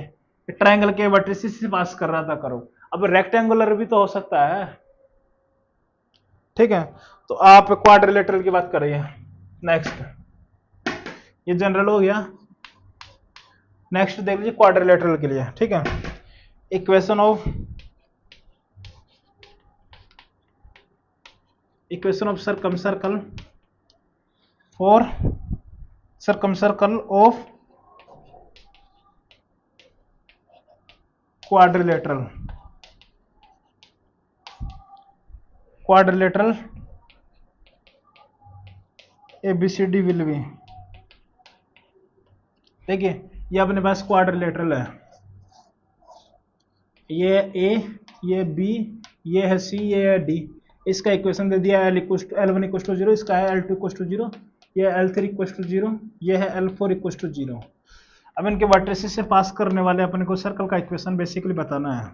ट्रायंगल के वर्टिसेस से पास कर रहा था कर्व, अब रेक्टेंगुलर भी तो हो सकता है। ठीक है, तो आप क्वाड्रिलेटरल की बात कर रही है। नेक्स्ट, ये जनरल हो गया, नेक्स्ट देख लीजिए क्वाड्रिलेटरल के लिए। ठीक है, equation of circumcircle for circumcircle of quadrilateral ABCD will be. देखिए ये अपने पास क्वाड्रिलेटरल है, ये A, ये B, ये है C, ये है D, इसका इक्वेशन दे दिया L1 इक्वल टू 0, इसका है L2 इक्वल टू 0, ये L3 इक्वल टू 0, ये है L4 इक्वल टू 0। अब इनके वर्टिसेस से पास करने वाले अपने को सर्कल का इक्वेशन बेसिकली बताना है।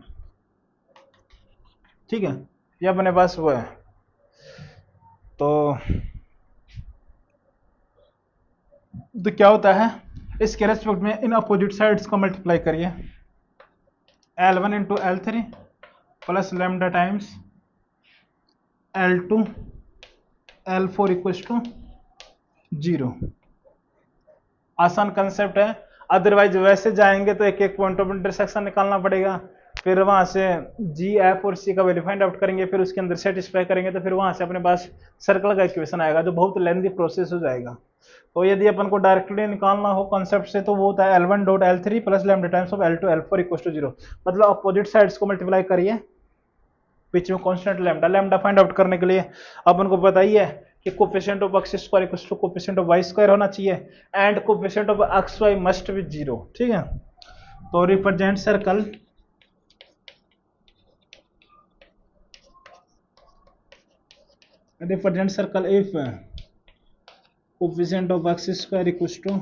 ठीक है, ये अपने पास वो है, तो क्या होता है, इसके रेस्पेक्ट में इन अपोजिट साइड्स को मल्टीप्लाई करिए, L1 into L3 plus lambda times L2 L4 equal to 0। आसान कंसेप्ट है, अदरवाइज वैसे जाएंगे तो एक एक पॉइंट ऑफ इंटरसेक्शन निकालना पड़ेगा, फिर वहां से G, F और C का वैल्यू फाइंड आउट करेंगे, फिर उसके अंदर सेटिस्फाई करेंगे, तो फिर वहां से अपने पास सर्कल का इक्वेशन आएगा, जो बहुत लेंथी प्रोसेस हो जाएगा। तो यदि अपन को डायरेक्टली निकालना हो कॉन्सेप्ट से, तो वो होता है L1 dot L3 plus lambda times of L2 L4 equal to 0, मतलब अपोजिट साइड्स को मल्टीप्लाई करिए, बीच में कांस्टेंट लैम्डा फाइंड आउट करने के लिए अपन को बताइए कि coefficient of x square equal to coefficient of Y square होना चाहिए, and coefficient of x y must be 0। ठीक है, तो represent circle if coefficient of x square equal to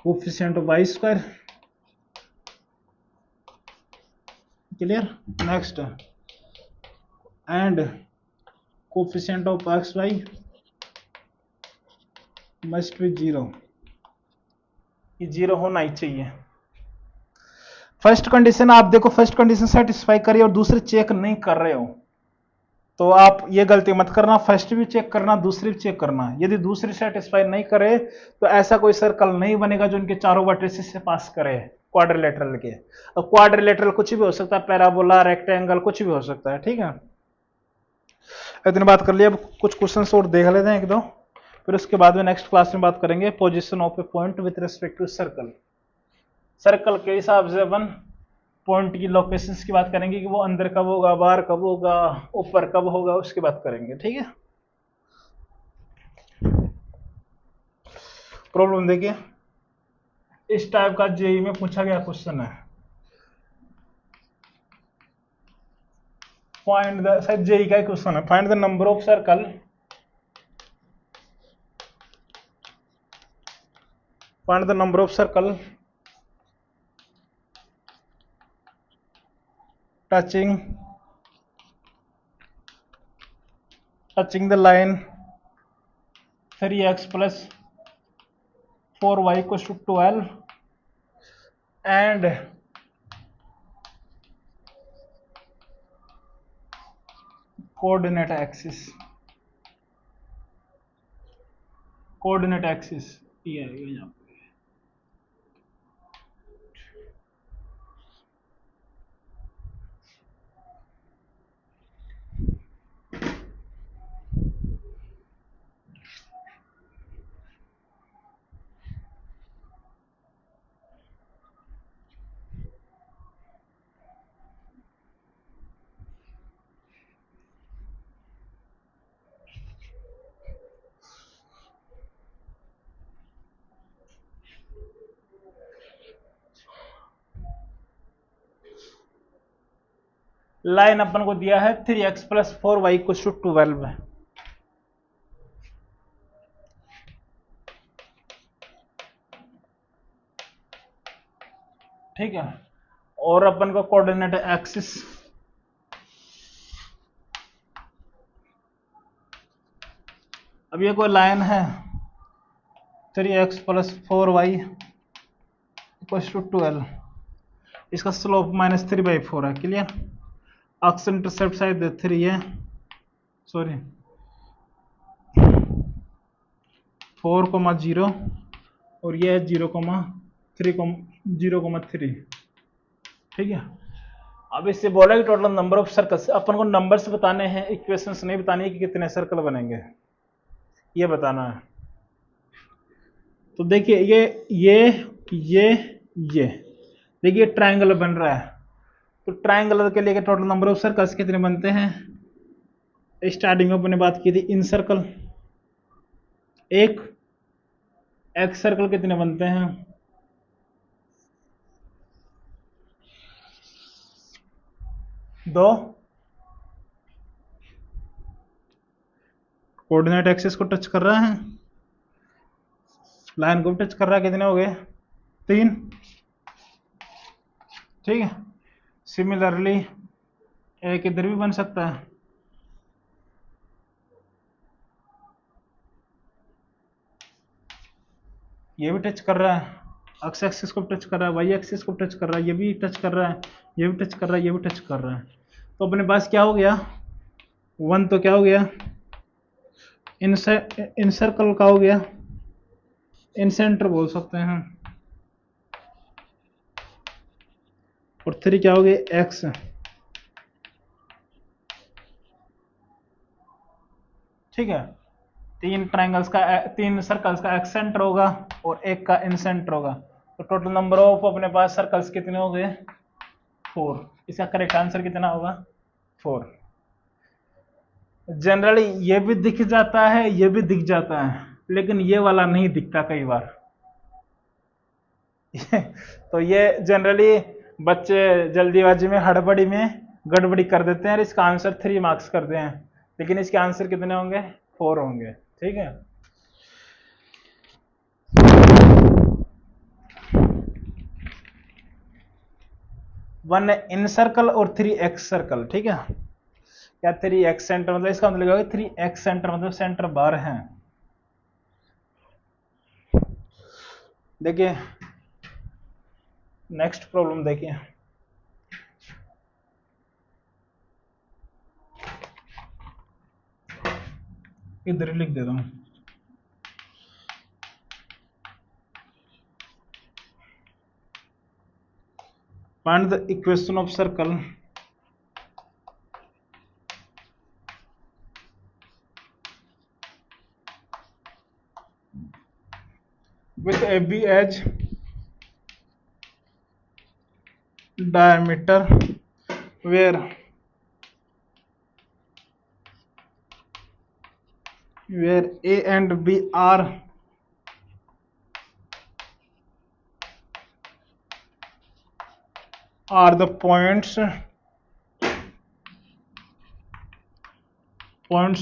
coefficient of Y square. Clear, next, and coefficient of x y must be 0, ये 0 होना ही चाहिए। First condition आप देखो, first condition satisfy करिए और दूसरे चेक नहीं कर रहे हो तो आप ये गलती मत करना, फर्स्ट भी चेक करना, दूसरी भी चेक करना। यदि दूसरी सेटिस्फाई नहीं करे तो ऐसा कोई सर्कल नहीं बनेगा जो इनके चारों वर्टिसेस से पास करे क्वाड्रिलेटरल के। अब क्वाड्रिलेटरल कुछ भी हो सकता है, पैराबोला, रेक्टेंगल, कुछ भी हो सकता है। ठीक है, इतनी बात कर लिया, अब कुछ क्वेश्चन और देख लेते हैं एक दो, फिर उसके बाद में नेक्स्ट क्लास में बात करेंगे position of a point with respect to circle. Circle के हिसाब से अपन पॉइंट की लोकेशंस की बात करेंगे कि वो अंदर कब होगा, बाहर कब होगा, ऊपर कब होगा, उसकी बात करेंगे। ठीक है, प्रॉब्लम देखिए, इस टाइप का जेई में पूछा गया क्वेश्चन है। फाइंड द, शायद जेई का क्वेश्चन है, find the number of circle, find the number of circle touching the line 3x plus 4y equals to 12 and coordinate axis ये आएगा यहाँ पे। लाइन अपन को दिया है 3x plus 4y equals to 12 है। ठीक है, और अपन को कोऑर्डिनेट एक्सिस अब ये कोई लाइन है 3x plus 4y equals to 12, इसका स्लोप -3/4 है। क्लियर, अक्स इंटरसेप्ट शायद 3 है, सॉरी 4,0 और ये है 0,3। ठीक है, अब इससे बोला कि टोटल नंबर ऑफ सर्कल्स, अपन को नंबर्स बताने हैं, इक्वेशंस नहीं बतानी है कि कितने सर्कल बनेंगे, ये बताना है। तो देखिए ये देखिए ट्रायंगल बन रहा है, तो ट्रायंगल के लिए टोटल नंबर ऑफ सर्कल्स कितने बनते हैं। स्टार्टिंग में अपने बात की थी इन सर्कल, एक एक्स सर्कल कितने बनते हैं, दो, कोऑर्डिनेट एक्सिस को टच कर रहा है, लाइन को टच कर रहा है, कितने हो गए, 3। ठीक है, सिमिलरली एक इधर भी बन सकता है, ये भी टच कर रहा है, एक्स एक्सिस को टच कर रहा है, वाई एक्सिस को टच कर रहा है, ये भी टच कर रहा है, ये भी टच कर रहा है, ये भी टच कर रहा है। तो अपने पास क्या हो गया, 1 तो क्या हो गया, इन सर्कल का हो गया, इन सेंटर बोल सकते हैं, और 3 क्या हो गया, एक्स। ठीक है, तीन सर्कल्स का एक्स सेंटर होगा और एक का इन सेंटर होगा, तो टोटल नंबर ऑफ अपने पास सर्कल्स कितने हो गए, 4। इसका करेक्ट आंसर कितना होगा, 4। जनरली ये भी दिख जाता है, ये भी दिख जाता है, लेकिन ये वाला नहीं दिखता कई बार। तो ये जनरली बच्चे जल्दीबाजी में, हड़बड़ी में गड़बड़ी कर देते हैं और इसका आंसर 3 मार्क्स करते हैं, लेकिन इसके आंसर कितने होंगे, 4 होंगे। ठीक है, वन इन सर्कल और 3 एक्स सर्कल। ठीक है, क्या 3 एक्स सेंटर मतलब, इसका मतलब होगा 3 एक्स सेंटर मतलब सेंटर बार है। देखिए नेक्स्ट प्रॉब्लम देखिए, इधर लिख देता हूं, find the equation of circle with AB as diameter where A and B are the points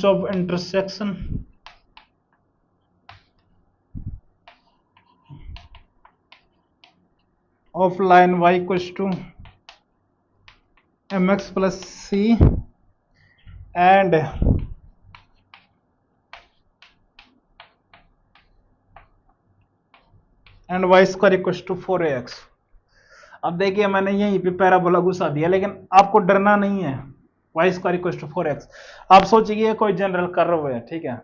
of intersection of line y equals to mx plus c and y square equals to 4ax। अब देखिए मैंने यहीं पे parabola घुसा दिया, लेकिन आपको डरना नहीं है। y square equals to 4x, आप सोचिए कोई जनरल कर्व है, ठीक है।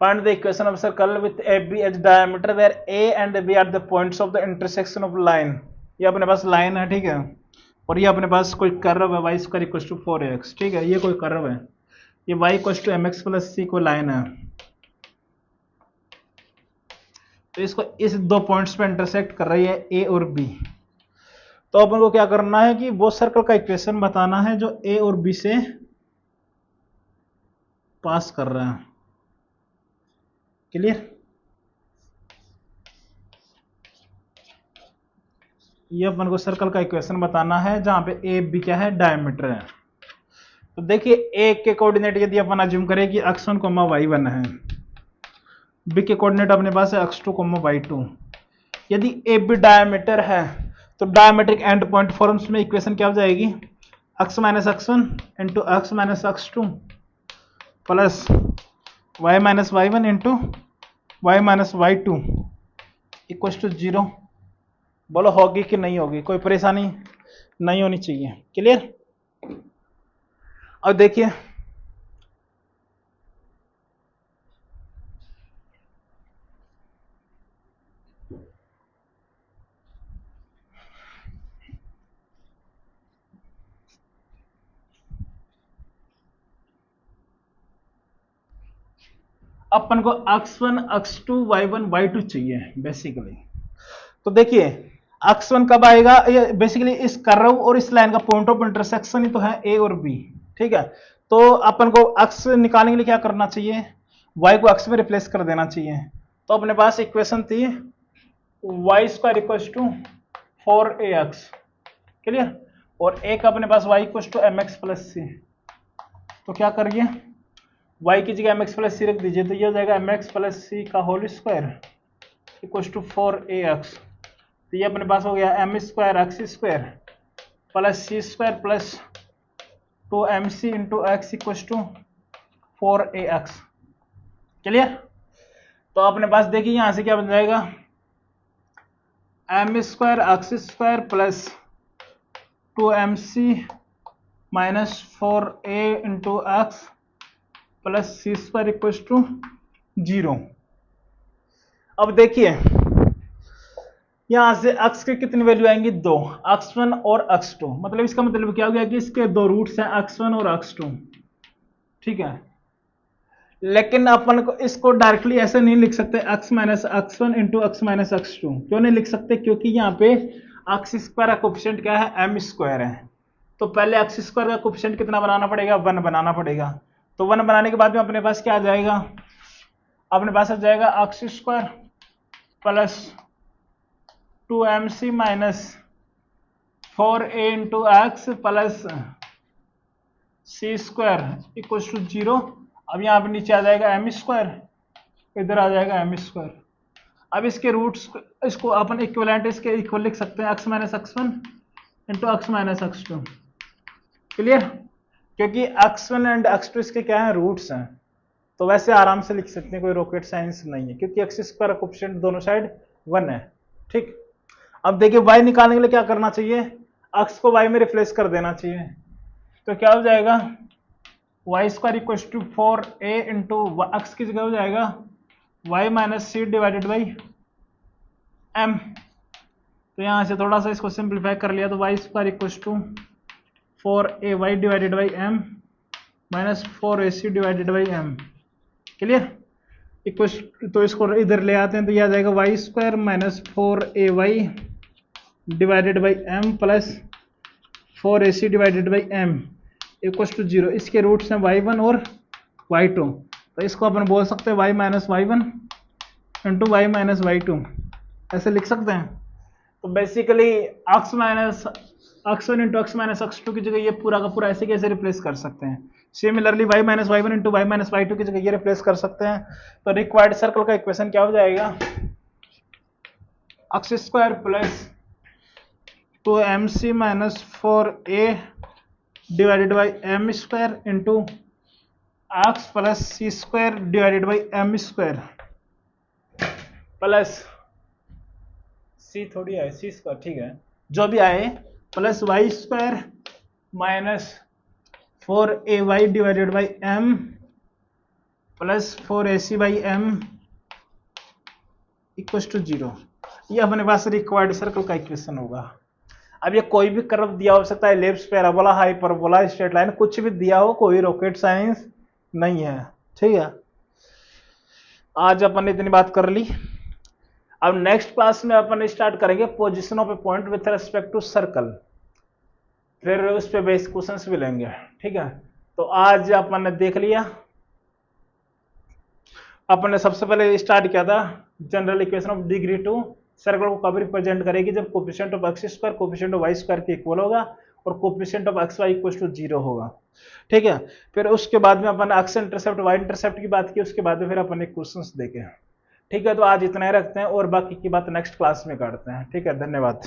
Find the equation of circle with AB as diameter where A and B are the points of the intersection of line। ये अपने पास लाइन है, ठीक है, और ये अपने पास कोई कर्व है y square equals to 4ax, ठीक है। ये कोई कर्व है, ये y equals to mx plus c को लाइन है, तो इसको इस दो पॉइंट्स पे इंटरसेक्ट कर रही है ए और बी। तो अपन को क्या करना है कि वो सर्कल का इक्वेशन बताना है जो ए और बी से पास कर रहा है। क्लियर? ये अपन को सर्कल का इक्वेशन बताना है जहां पे ए बी क्या है, डायमीटर है। तो देखिए ए के कोऑर्डिनेट यदि अपन अज्यूम करें कि x1, y1 है, बी के कोऑर्डिनेट अपने पास है x2, y2। यदि ए बी डायमीटर है तो डायमीट्रिक एंड पॉइंट फॉर्म्स में इक्वेशन क्या हो जाएगी, x minus x1 into x minus x2 plus y minus y1 into y minus y2 equals to 0। बोलो होगी कि नहीं होगी? कोई परेशानी नहीं होनी चाहिए। क्लियर? अब देखिए अपन को x1, x2, y1, y2 चाहिए बेसिकली। तो देखिए x1 कब आएगा, ये बेसिकली इस कर्व और इस लाइन का पॉइंट ऑफ इंटरसेक्शन ही तो है ए और बी, ठीक है। तो अपन को x निकालने के लिए क्या करना चाहिए, y को x में रिप्लेस कर देना चाहिए। तो अपने पास इक्वेशन थी y square equals to 4ax। Clear? और एक अपने पास y equals to mx plus c। तो क्या करिए, y की जगह mx प्लस c रख दीजिए, तो ये हो जाएगा mx प्लस c का whole square equals to 4ax। तो ये अपने पास हो गया m square x square plus c square plus 2mc into x equals to 4ax। Clear? तो अपने पास देखिए यहां से क्या बन जाएगा, m square x square plus 2mc minus 4a into x plus c square equals to 0। अब देखिए यहां से x के कितनी वैल्यू आएंगी, 2, x1 और x2। मतलब इसका मतलब क्या हो गया कि इसके दो रूट्स हैं x1 और x2, ठीक है। लेकिन अपन को इसको डायरेक्टली ऐसे नहीं लिख सकते x minus x1 into x minus x2। क्यों नहीं लिख सकते? क्योंकि यहाँ पे x स्क्वायर का कोफिशिएंट क्या है, m स्क्वायर है। तो पहले x स्क्वायर का कोफिशिएंट कितना बनाना पड़ेगा, 1 बनाना पड़ेगा। तो 1 बनाने के बाद में अपने पास क्या आ जाएगा, अपने पास आ जाएगा x square plus 2mc minus 4a into x plus c square equal to 0। अब यहाँ पे नीचे आ जाएगा m स्क्वायर, इधर आ जाएगा m स्क्वायर। अब इसके रूट्स इसको अपन इक्विवेलेंट इसके इक्वल लिख सकते हैं x minus x1 into x minus x2। Clear? क्योंकि x1 एंड x2 इसके क्या है, रूट्स हैं। तो वैसे आराम से लिख सकते हैं, कोई रॉकेट साइंस नहीं है, क्योंकि x स्क्वायर का कोफिशिएंट दोनों साइड 1 है। ठीक, अब देखिए y निकालने के लिए क्या करना चाहिए, x को y में रिप्लेस कर देना चाहिए। तो क्या हो जाएगा, y square equal to 4a into x की जगह हो जाएगा y minus c divided by m। तो यहां से थोड़ा सा इसको सिंप्लीफाई कर लिया तो y square equal to 4ay divided by m minus 4ac divided by m. Clear? Equal तो इसको इधर ले आते हैं तो यह आ जाएगा y square minus 4ay divided by m plus 4ac divided by m equal to 0। इसके रूट्स हैं y1 और y2, तो इसको अपन बोल सकते हैं y minus y1 into Y minus y2, ऐसे लिख सकते हैं। तो basically x1 into x minus x2 की जगह ये पूरा का पूरा ऐसे कैसे रिप्लेस कर सकते हैं। Similarly y minus y1 into Y minus y2 की जगह ये रिप्लेस कर सकते हैं। तो रिक्वायर्ड सर्कल का इक्वेशन क्या हो जाएगा, x square plus 2mc minus 4a divided by m square into x plus c square divided by m square plus c थोड़ी है सी स्क्वायर, ठीक है जो भी आए, plus Y square minus 4ay divided by m plus 4ac by m equal to 0। ये अपने पास रिक्वायर्ड सर्कल का इक्वेशन होगा। अब ये कोई भी कर्व दिया हो सकता है, ellipse, parabola, hyperbola, straight line, कुछ भी दिया हो, कोई रॉकेट साइंस नहीं है। ठीक है, आज अपन ने इतनी बात कर ली। अब नेक्स्ट क्लास में अपन स्टार्ट करेंगे position of a point with respect to circle, फिर उस पे बेसिक क्वेश्चंस भी लेंगे। ठीक है, तो आज अपन ने देख लिया, अपन ने सबसे पहले स्टार्ट किया था general equation of degree 2 circle को कब रिप्रेजेंट करेगी, जब coefficient of x square coefficient of Y square के इक्वल होगा और coefficient of x Y equal to 0 होगा। ठीक है, फिर उसके बाद में अपन एक्स इंटरसेप्ट वाई इंटरसेप्ट की बात की, उसके बाद में फिर अपन एक क्वेश्चंस देखे। ठीक है, तो आज इतना ही रखते हैं और बाकी की बात नेक्स्ट क्लास में करते हैं। ठीक है, धन्यवाद।